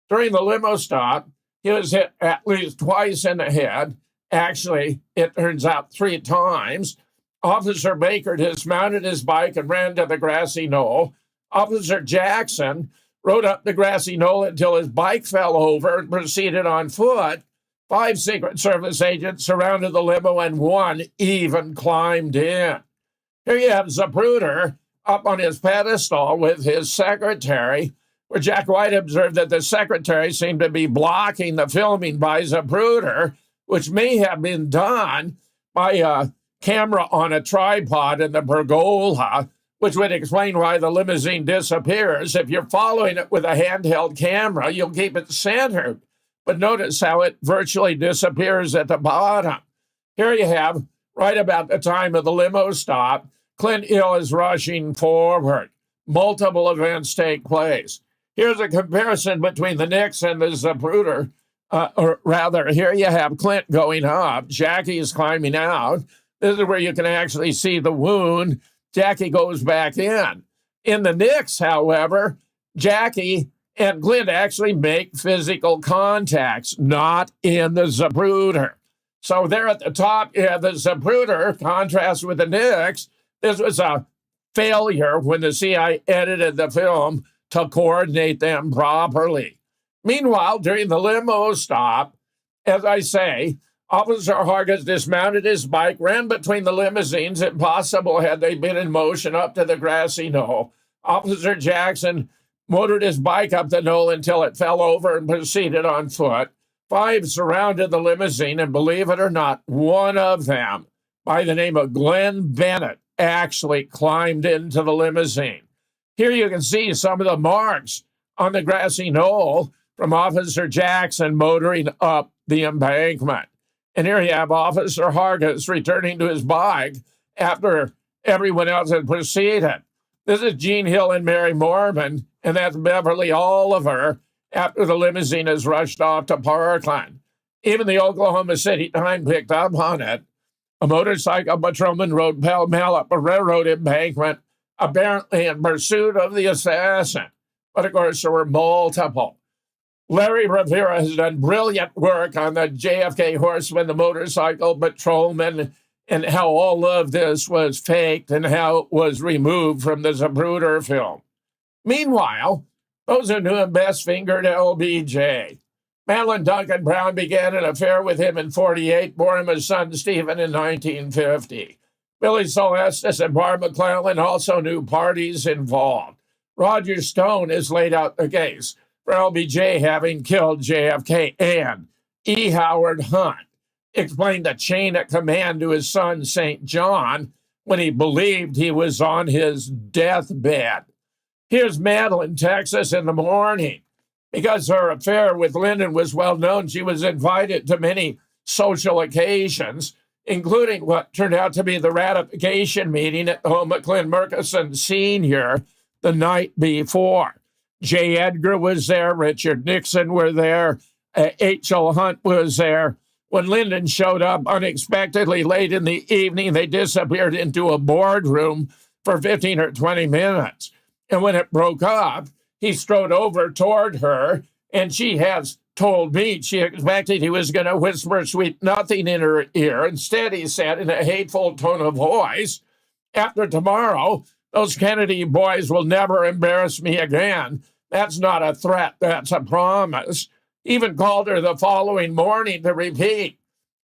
During the limo stop, he was hit at least twice in the head. Actually, it turns out 3 times. Officer Baker dismounted his bike and ran to the grassy knoll. Officer Jackson rode up the grassy knoll until his bike fell over and proceeded on foot. 5 Secret Service agents surrounded the limo and 1 even climbed in. Here you have Zapruder up on his pedestal with his secretary, where Jack White observed that the secretary seemed to be blocking the filming by Zapruder, which may have been done by a camera on a tripod in the pergola, which would explain why the limousine disappears. If you're following it with a handheld camera, you'll keep it centered. But notice how it virtually disappears at the bottom. Here you have, right about the time of the limo stop, Clint Hill is rushing forward. Multiple events take place. Here's a comparison between the Knicks and the Zapruder. Or rather, here you have Clint going up. Jackie is climbing out. This is where you can actually see the wound. Jackie goes back in. In the Knicks, however, Jackie and Clint actually make physical contacts, not in the Zapruder. So there at the top, you have the Zapruder, contrast with the Knicks. This was a failure when the CIA edited the film to coordinate them properly. Meanwhile, during the limo stop, as I say, Officer Hargis dismounted his bike, ran between the limousines, impossible had they been in motion, up to the grassy knoll. Officer Jackson motored his bike up the knoll until it fell over and proceeded on foot. 5 surrounded the limousine, and believe it or not, one of them, by the name of Glenn Bennett, actually climbed into the limousine. Here you can see some of the marks on the grassy knoll from Officer Jackson motoring up the embankment. And here you have Officer Hargis returning to his bike after everyone else had proceeded. This is Gene Hill and Mary Mormon, and that's Beverly Oliver after the limousine is rushed off to Parkland. Even the Oklahoma City Times picked up on it. A motorcycle patrolman rode pell-mell up a railroad embankment, apparently in pursuit of the assassin. But of course, there were multiple. Larry Rivera has done brilliant work on the JFK horseman, the motorcycle patrolman, and how all of this was faked and how it was removed from the Zapruder film. Meanwhile, those who knew him best fingered LBJ. Madeline Duncan Brown began an affair with him in 1948, bore him a son, Stephen, in 1950. Billy Celestis and Barb McClellan also knew parties involved. Roger Stone has laid out the case for LBJ having killed JFK, and E. Howard Hunt explained the chain of command to his son, St. John, when he believed he was on his deathbed. Here's Madeline, Texas, in the morning. Because her affair with Lyndon was well known, she was invited to many social occasions, including what turned out to be the ratification meeting at the home of Clint Murchison Sr. the night before. J. Edgar was there, Richard Nixon were there, H.L. Hunt was there. When Lyndon showed up unexpectedly late in the evening, they disappeared into a boardroom for 15 or 20 minutes. And when it broke up, he strode over toward her, and she has told me she expected he was going to whisper sweet nothing in her ear. Instead, he said in a hateful tone of voice, "After tomorrow, those Kennedy boys will never embarrass me again. That's not a threat, that's a promise." Even called her the following morning to repeat.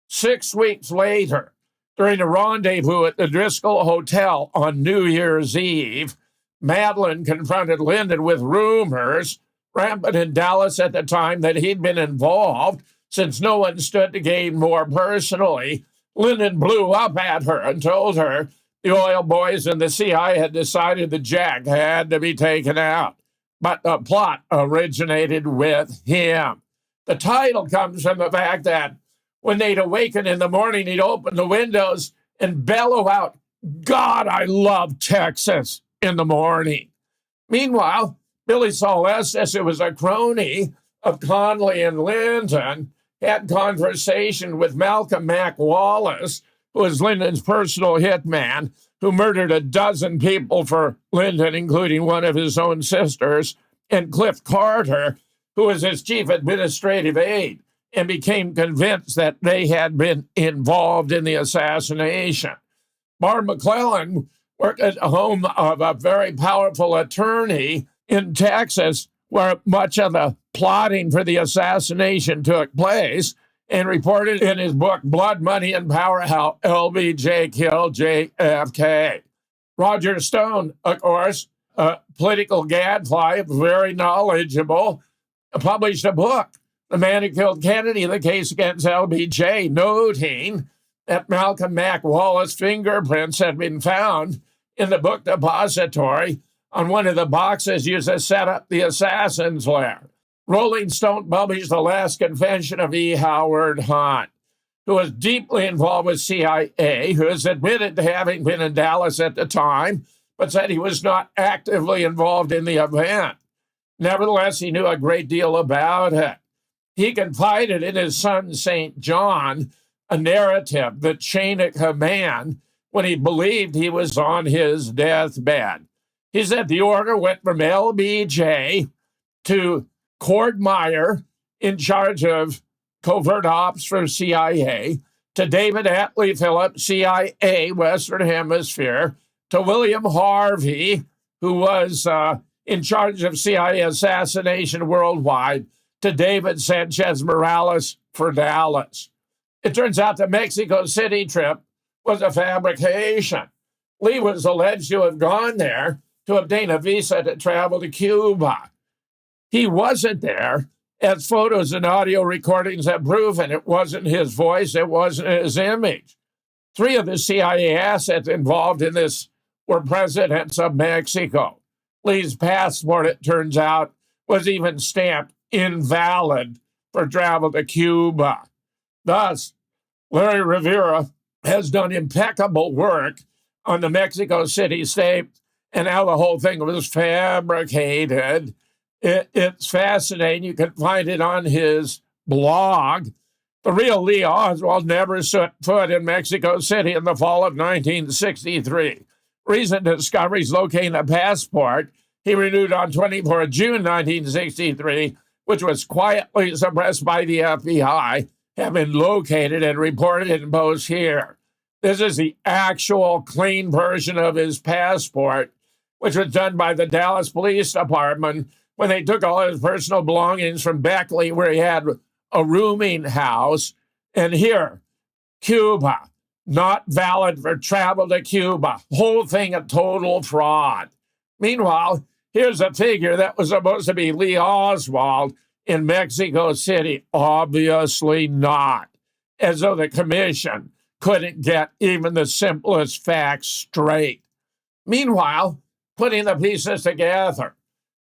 6 weeks later, during a rendezvous at the Driscoll Hotel on New Year's Eve, Madeline confronted Lyndon with rumors rampant in Dallas at the time that he'd been involved. Since no one stood to gain more personally, Lyndon blew up at her and told her the oil boys and the CI had decided that Jack had to be taken out. But the plot originated with him. The title comes from the fact that when they'd awaken in the morning, he'd open the windows and bellow out, "God, I love Texas," in the morning. Meanwhile, Billy Saul Estes, who was a crony of Connally and Lyndon, had conversation with Malcolm Mac Wallace, who was Lyndon's personal hitman, who murdered a dozen people for Lyndon, including one of his own sisters, and Cliff Carter, who was his chief administrative aide, and became convinced that they had been involved in the assassination. Barb McClellan worked at the home of a very powerful attorney in Texas, where much of the plotting for the assassination took place, and reported in his book, Blood, Money, and Power, how LBJ killed JFK. Roger Stone, of course, a political gadfly, very knowledgeable, published a book, The Man Who Killed Kennedy, the case against LBJ, noting that Malcolm Mac Wallace fingerprints had been found in the book depository on one of the boxes used to set up the assassin's lair. Rolling Stone published The Last Confession of E. Howard Hunt, who was deeply involved with CIA, who has admitted to having been in Dallas at the time, but said he was not actively involved in the event. Nevertheless, he knew a great deal about it. He confided in his son, St. John, a narrative, the chain of command, when he believed he was on his deathbed. He said the order went from LBJ to Cord Meyer, in charge of covert ops for CIA, to David Atlee Phillips, CIA, Western Hemisphere, to William Harvey, who was in charge of CIA assassination worldwide, to David Sanchez Morales for Dallas. It turns out the Mexico City trip was a fabrication. Lee was alleged to have gone there to obtain a visa to travel to Cuba. He wasn't there, as photos and audio recordings have proven. It wasn't his voice, it wasn't his image. 3 of the CIA assets involved in this were presidents of Mexico. Lee's passport, it turns out, was even stamped invalid for travel to Cuba. Thus, Larry Rivera has done impeccable work on the Mexico City tape and how the whole thing was fabricated. It's fascinating. You can find it on his blog. The real Lee Oswald never set foot in Mexico City in the fall of 1963. Recent discoveries locating a passport he renewed on 24 June 1963, which was quietly suppressed by the FBI, have been located and reported in posts here. This is the actual clean version of his passport, which was done by the Dallas Police Department when they took all his personal belongings from Beckley, where he had a rooming house. And here, Cuba, not valid for travel to Cuba. Whole thing a total fraud. Meanwhile, here's a figure that was supposed to be Lee Oswald in Mexico City. Obviously not. As though the commission couldn't get even the simplest facts straight. Meanwhile, putting the pieces together,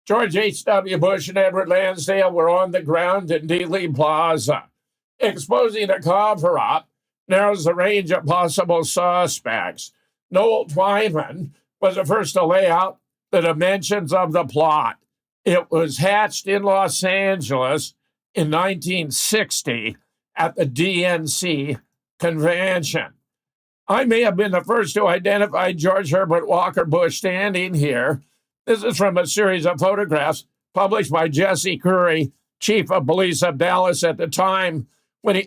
George H.W. Bush and Edward Lansdale were on the ground in Dealey Plaza. Exposing the cover-up narrows the range of possible suspects. Noel Twyman was the first to lay out the dimensions of the plot. It was hatched in Los Angeles in 1960 at the DNC convention. I may have been the first to identify George Herbert Walker Bush standing here. This is from a series of photographs published by Jesse Curry, chief of police of Dallas at the time,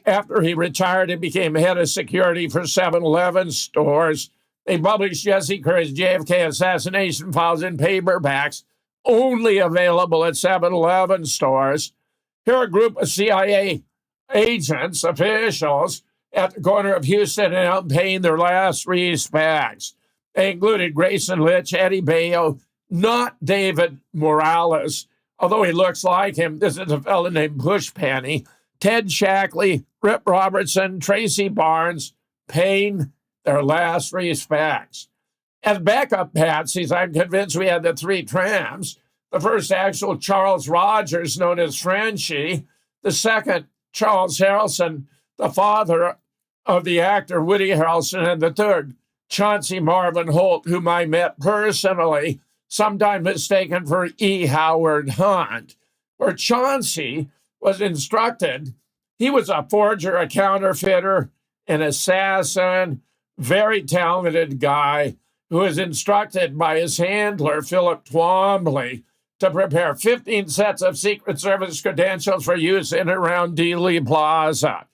after he retired and became head of security for 7-Eleven stores. They published Jesse Curry's JFK assassination files in paperbacks, only available at 7-Eleven stores. Here are a group of CIA agents, officials, at the corner of Houston and Elm paying their last respects. They included Grayson Litch, Eddie Bayo, not David Morales, although he looks like him. This is a fellow named Pushpenny, Ted Shackley, Rip Robertson, Tracy Barnes, paying their last respects. As backup patsies, I'm convinced we had the 3 tramps. The first actual Charles Rogers, known as Frenchie, The second, Charles Harrelson, the father of the actor Woody Harrelson. And the third, Chauncey Marvin Holt, whom I met personally, sometimes mistaken for E. Howard Hunt. Where Chauncey was instructed, he was a forger, a counterfeiter, an assassin, very talented guy who was instructed by his handler, Philip Twombly, to prepare 15 sets of Secret Service credentials for use in and around Dealey Plaza.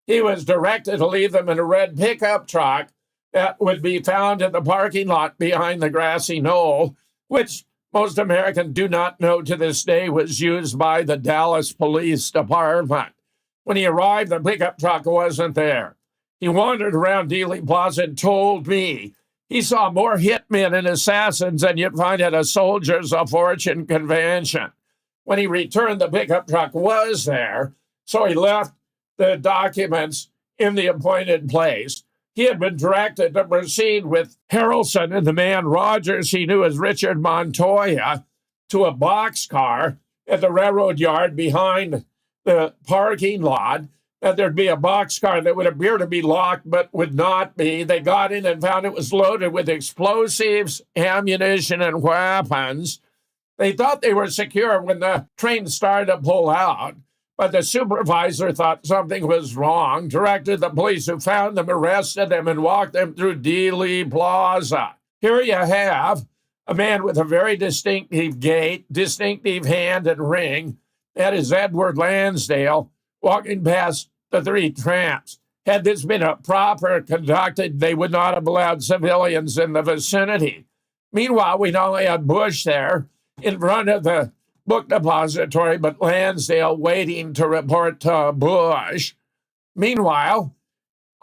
He was directed to leave them in a red pickup truck that would be found in the parking lot behind the grassy knoll, which most Americans do not know to this day was used by the Dallas Police Department. When he arrived, the pickup truck wasn't there. He wandered around Dealey Plaza and told me he saw more hitmen and assassins than you'd find at a Soldiers of Fortune convention. When he returned, the pickup truck was there, so he left the documents in the appointed place. He had been directed to proceed with Harrelson and the man Rogers he knew as Richard Montoya to a boxcar at the railroad yard behind the parking lot, that there'd be a boxcar that would appear to be locked but would not be. They got in and found it was loaded with explosives, ammunition, and weapons. They thought they were secure when the train started to pull out, but the supervisor thought something was wrong, directed the police who found them, arrested them, and walked them through Dealey Plaza. Here you have a man with a very distinctive gait, distinctive hand and ring. That is Edward Lansdale walking past the three tramps. Had this been a proper conducted, they would not have allowed civilians in the vicinity. Meanwhile, we not only had Bush there in front of the book depository, but Lansdale waiting to report to Bush. Meanwhile,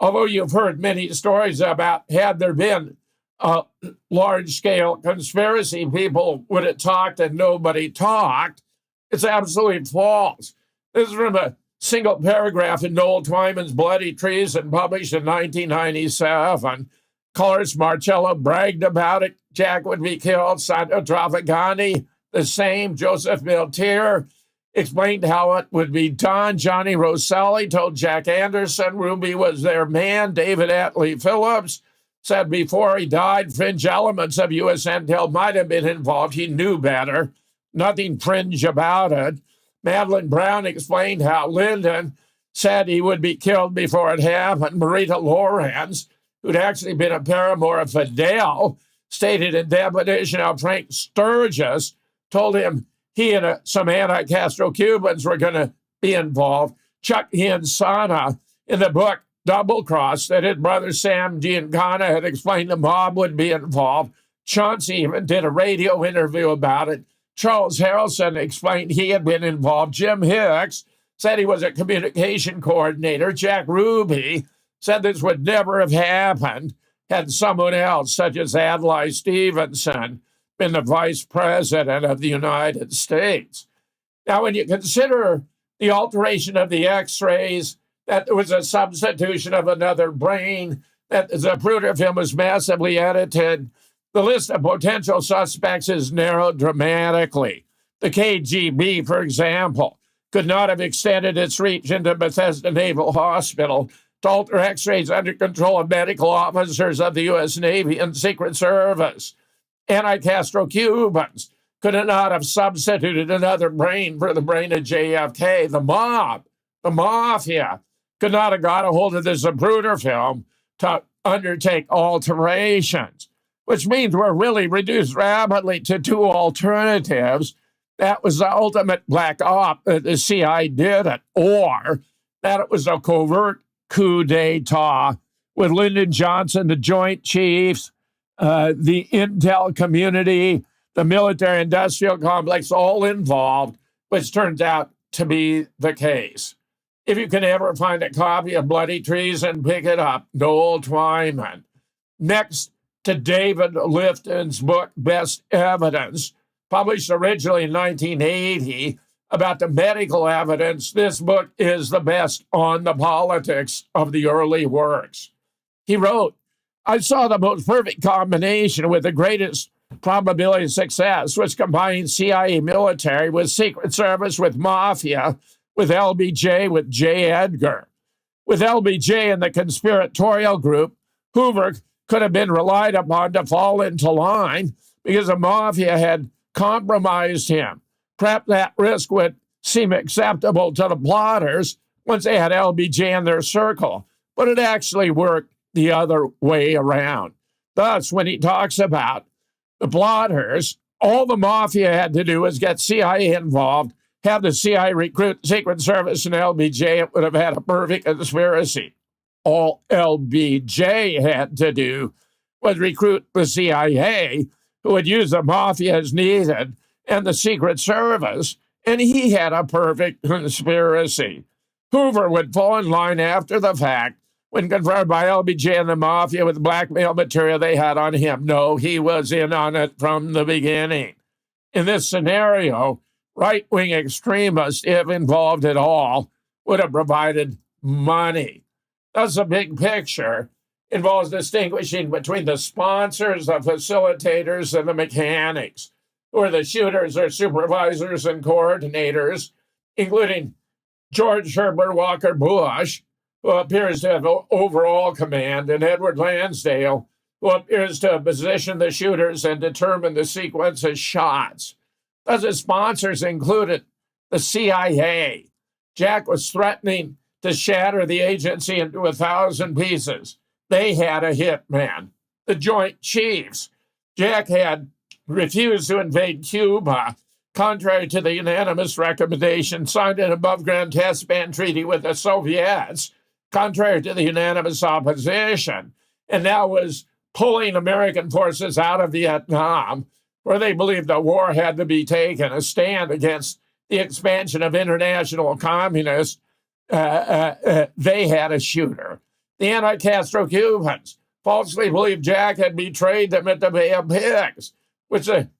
although you've heard many stories about had there been a large-scale conspiracy, people would have talked and nobody talked. It's absolutely false. This is from a single paragraph in Noel Twyman's Bloody Treason, published in 1997. Colors Marcello bragged about it. Jack would be killed. Santo Trafficani, the same. Joseph Miltier explained how it would be done. Johnny Rosselli told Jack Anderson Ruby was their man. David Atlee Phillips said before he died, fringe elements of U.S. intel might have been involved. He knew better. Nothing fringe about it. Madeline Brown explained how Lyndon said he would be killed before it happened. Marita Lawrence, who'd actually been a paramour of Fidel, stated in deposition how Frank Sturgis told him he and some anti-Castro Cubans were going to be involved. Chuck Hinsana, in the book Double Cross, that his brother Sam Giancana had explained the mob would be involved. Chauncey even did a radio interview about it. Charles Harrelson explained he had been involved. Jim Hicks said he was a communication coordinator. Jack Ruby said this would never have happened had someone else, such as Adlai Stevenson, been the vice president of the United States. Now, when you consider the alteration of the X-rays, that there was a substitution of another brain, that the Zapruder film was massively edited, the list of potential suspects is narrowed dramatically. The KGB, for example, could not have extended its reach into Bethesda Naval Hospital to alter X-rays under control of medical officers of the U.S. Navy and Secret Service. Anti-Castro Cubans could not have substituted another brain for the brain of JFK. The mob, the mafia, could not have got a hold of the Zapruder film to undertake alterations, which means we're really reduced rapidly to two alternatives. That was the ultimate black op that the CIA did it, or that it was a covert coup d'etat with Lyndon Johnson, the Joint Chiefs, the intel community, the military-industrial complex, all involved, which turns out to be the case. If you can ever find a copy of Bloody Treason, pick it up. Noel Twyman. Next to David Lifton's book, Best Evidence, published originally in 1980, about the medical evidence. This book is the best on the politics of the early works. He wrote, I saw the most perfect combination with the greatest probability of success, which combined CIA military with Secret Service with mafia, with LBJ, with J. Edgar. With LBJ and the conspiratorial group, Hoover could have been relied upon to fall into line because the mafia had compromised him. Perhaps that risk would seem acceptable to the plotters once they had LBJ in their circle, but it actually worked the other way around. Thus, when he talks about the plotters, all the mafia had to do was get CIA involved, have the CIA recruit Secret Service and LBJ, it would have had a perfect conspiracy. All LBJ had to do was recruit the CIA, who would use the mafia as needed, and the Secret Service, and he had a perfect conspiracy. Hoover would fall in line after the fact when confronted by LBJ and the mafia with blackmail material they had on him. No, he was in on it from the beginning. In this scenario, right-wing extremists, if involved at all, would have provided money. Thus, the big picture involves distinguishing between the sponsors, the facilitators, and the mechanics, who are the shooters or supervisors and coordinators, including George Herbert Walker Bush, who appears to have overall command, and Edward Lansdale, who appears to have positioned the shooters and determined the sequence of shots. Thus, his sponsors included the CIA. Jack was threatening to shatter the agency into 1,000 pieces. They had a hitman. The Joint Chiefs. Jack had refused to invade Cuba, contrary to the unanimous recommendation, signed an above-ground test ban treaty with the Soviets, contrary to the unanimous opposition, and now was pulling American forces out of Vietnam, where they believed the war had to be taken, a stand against the expansion of international communists. They had a shooter. The anti-Castro Cubans falsely believed Jack had betrayed them at the Bay of Pigs, which the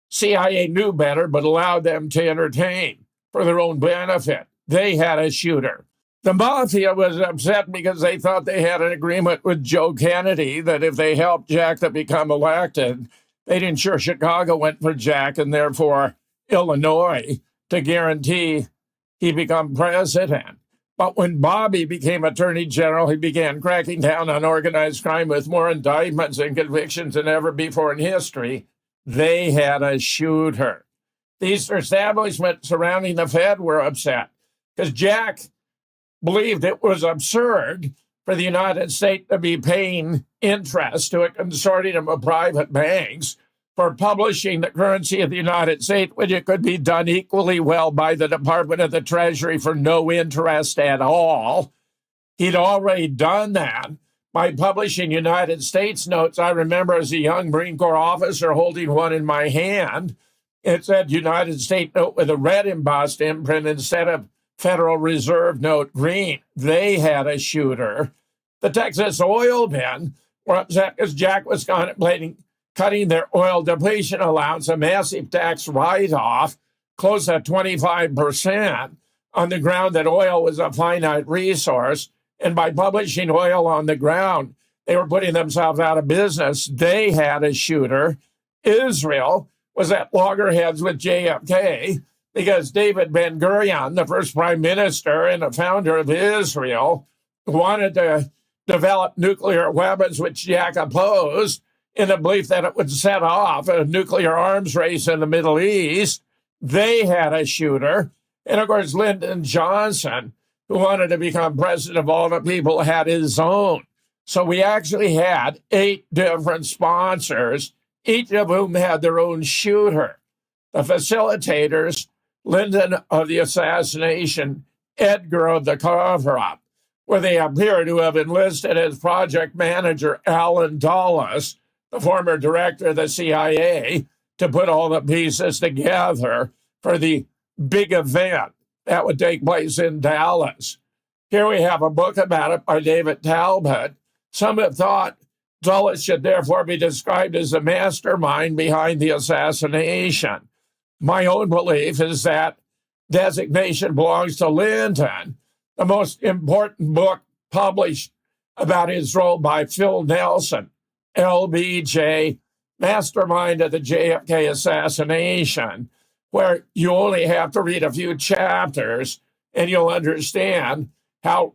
CIA knew better but allowed them to entertain for their own benefit. They had a shooter. The mafia was upset because they thought they had an agreement with Joe Kennedy that if they helped Jack to become elected, they'd ensure Chicago went for Jack and therefore Illinois to guarantee he become president. But when Bobby became attorney general, he began cracking down on organized crime with more indictments and convictions than ever before in history. They had a shooter. These establishments surrounding the Fed were upset because Jack believed it was absurd for the United States to be paying interest to a consortium of private banks for publishing the currency of the United States, when it could be done equally well by the Department of the Treasury for no interest at all. He'd already done that by publishing United States notes. I remember as a young Marine Corps officer holding one in my hand. It said United States note with a red embossed imprint instead of Federal Reserve note green. They had a shooter. The Texas oil men were upset because Jack was contemplating cutting their oil depletion allowance, a massive tax write-off, close to 25%, on the ground that oil was a finite resource. And by publishing oil on the ground, they were putting themselves out of business. They had a shooter. Israel was at loggerheads with JFK because David Ben-Gurion, the first prime minister and the founder of Israel, wanted to develop nuclear weapons, which Jack opposed, in the belief that it would set off a nuclear arms race in the Middle East. They had a shooter. And of course, Lyndon Johnson, who wanted to become president of all the people, had his own. So we actually had 8 different sponsors, each of whom had their own shooter. The facilitators, Lyndon of the assassination, Edgar of the cover-up, where they appear to have enlisted as project manager Alan Dulles, the former director of the CIA, to put all the pieces together for the big event that would take place in Dallas. Here we have a book about it by David Talbot. Some have thought Dulles should therefore be described as the mastermind behind the assassination. My own belief is that designation belongs to Lyndon. The most important book published about his role by Phil Nelson, LBJ, mastermind of the JFK assassination, where you only have to read a few chapters and you'll understand how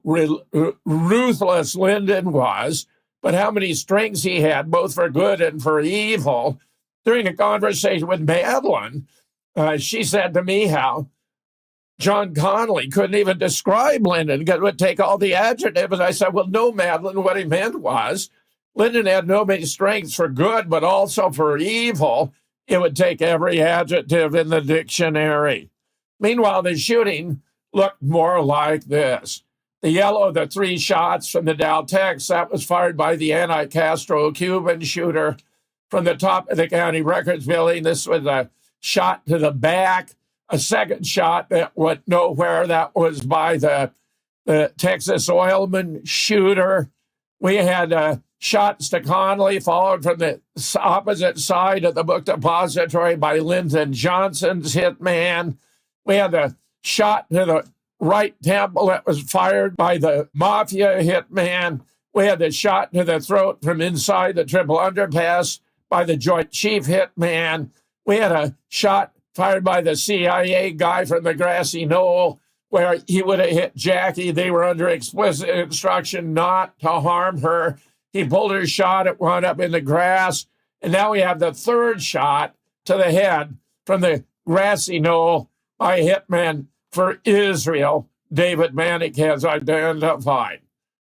ruthless Lyndon was, but how many strengths he had, both for good and for evil. During a conversation with Madeline, she said to me how John Connolly couldn't even describe Lyndon because it would take all the adjectives. And I said, well, no, Madeline, what he meant was Lyndon had no many strengths for good, but also for evil. It would take every adjective in the dictionary. Meanwhile, the shooting looked more like this. The yellow, the 3 shots from the Daltex, that was fired by the anti-Castro Cuban shooter from the top of the county records building. This was a shot to the back. A second shot that went nowhere, that was by the Texas oilman shooter. We had shots to Connolly, followed from the opposite side of the book depository by Lyndon Johnson's hitman. We had a shot to the right temple that was fired by the mafia hitman. We had the shot to the throat from inside the triple underpass by the Joint Chief hitman. We had a shot fired by the CIA guy from the grassy knoll where he would have hit Jackie. They were under explicit instruction not to harm her. He pulled her shot, it wound up in the grass. And now we have the third shot to the head from the grassy knoll by hitman for Israel, David Manick has identified.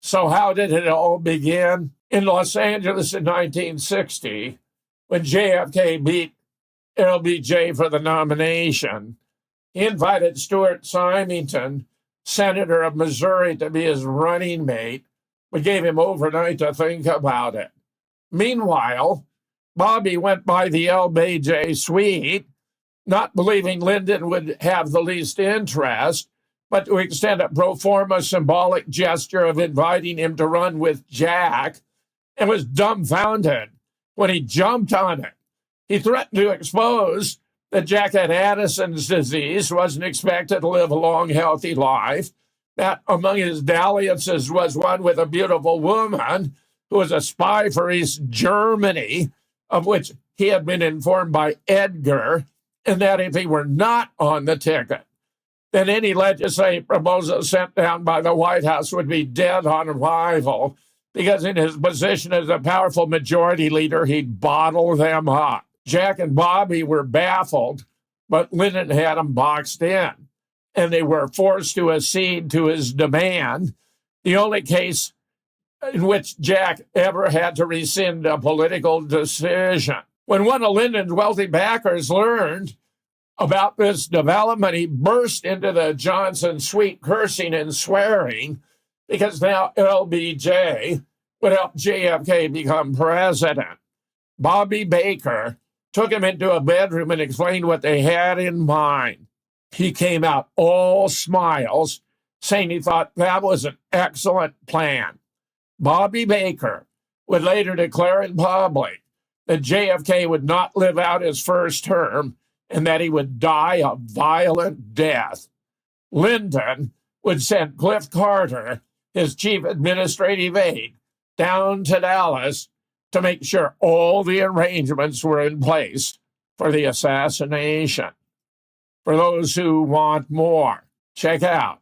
So how did it all begin? In Los Angeles in 1960, when JFK beat LBJ for the nomination, he invited Stuart Symington, senator of Missouri, to be his running mate, but gave him overnight to think about it. Meanwhile, Bobby went by the LBJ suite, not believing Lyndon would have the least interest, but to extend a pro forma symbolic gesture of inviting him to run with Jack, and was dumbfounded when he jumped on it. He threatened to expose that Jack had Addison's disease, wasn't expected to live a long, healthy life, that among his dalliances was one with a beautiful woman who was a spy for East Germany, of which he had been informed by Edgar, and that if he were not on the ticket, then any legislative proposal sent down by the White House would be dead on arrival, because in his position as a powerful majority leader, he'd bottle them up. Jack and Bobby were baffled, but Lyndon had them boxed in, and they were forced to accede to his demand, the only case in which Jack ever had to rescind a political decision. When one of Lyndon's wealthy backers learned about this development, he burst into the Johnson suite cursing and swearing, because now LBJ would help JFK become president. Bobby Baker took him into a bedroom and explained what they had in mind. He came out all smiles, saying he thought that was an excellent plan. Bobby Baker would later declare in public that JFK would not live out his first term and that he would die a violent death. Lyndon would send Cliff Carter, his chief administrative aide, down to Dallas to make sure all the arrangements were in place for the assassination. For those who want more, check out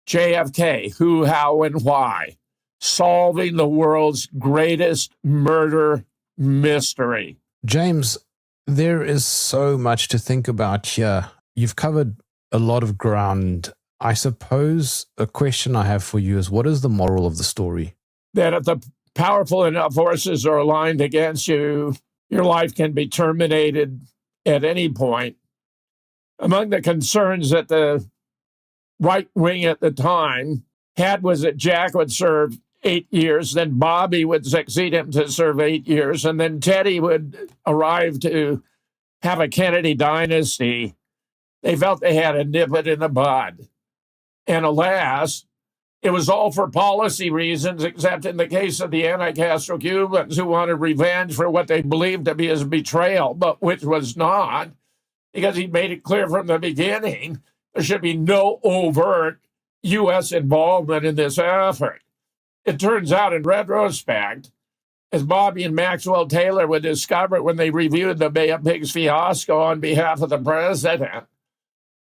JFK, Who, How, and Why, Solving the World's Greatest Murder Mystery. James, there is so much to think about here. You've covered a lot of ground. I suppose a question I have for you is, what is the moral of the story? That if the powerful enough forces are aligned against you, your life can be terminated at any point. Among the concerns that the right wing at the time had was that Jack would serve 8 years, then Bobby would succeed him to serve 8 years, and then Teddy would arrive to have a Kennedy dynasty. They felt they had to nip it in the bud. And alas, it was all for policy reasons, except in the case of the anti-Castro Cubans who wanted revenge for what they believed to be his betrayal, but which was not, because he made it clear from the beginning there should be no overt U.S. involvement in this effort. It turns out, in retrospect, as Bobby and Maxwell Taylor would discover when they reviewed the Bay of Pigs fiasco on behalf of the president,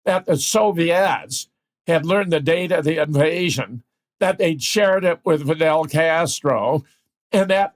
that the Soviets had learned the date of the invasion, that they'd shared it with Fidel Castro, and that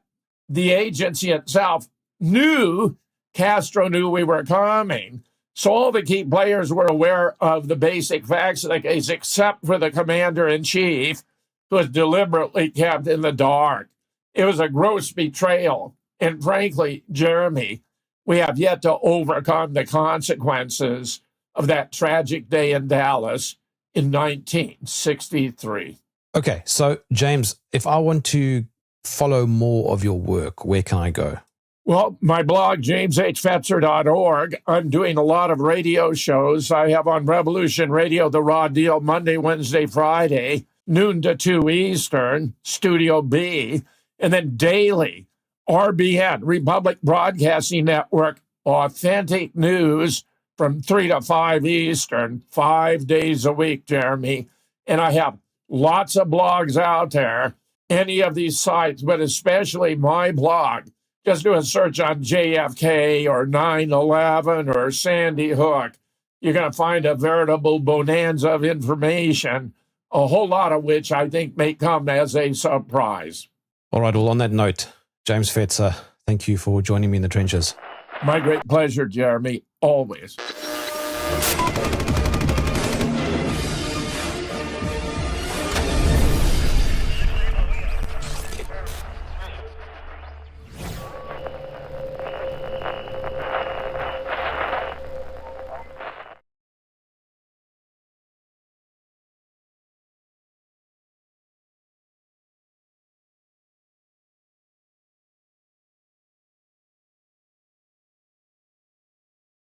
the agency itself knew Castro knew we were coming. So all the key players were aware of the basic facts of the case, except for the commander-in-chief, who was deliberately kept in the dark. It was a gross betrayal. And frankly, Jeremy, we have yet to overcome the consequences of that tragic day in Dallas in 1963. Okay, so James, if I want to follow more of your work, where can I go? Well, my blog, jameshfetzer.org, I'm doing a lot of radio shows. I have on Revolution Radio, The Raw Deal, Monday, Wednesday, Friday, noon to 2 Eastern, Studio B, and then daily, RBN, Republic Broadcasting Network, authentic news from 3 to 5 Eastern, 5 days a week, Jeremy. And I have lots of blogs out there, any of these sites, but especially my blog. Just do a search on JFK or 9/11 or Sandy Hook. You're going to find a veritable bonanza of information, a whole lot of which I think may come as a surprise. All right, well, on that note, James Fetzer, thank you for joining me in the trenches. My great pleasure, Jeremy, always.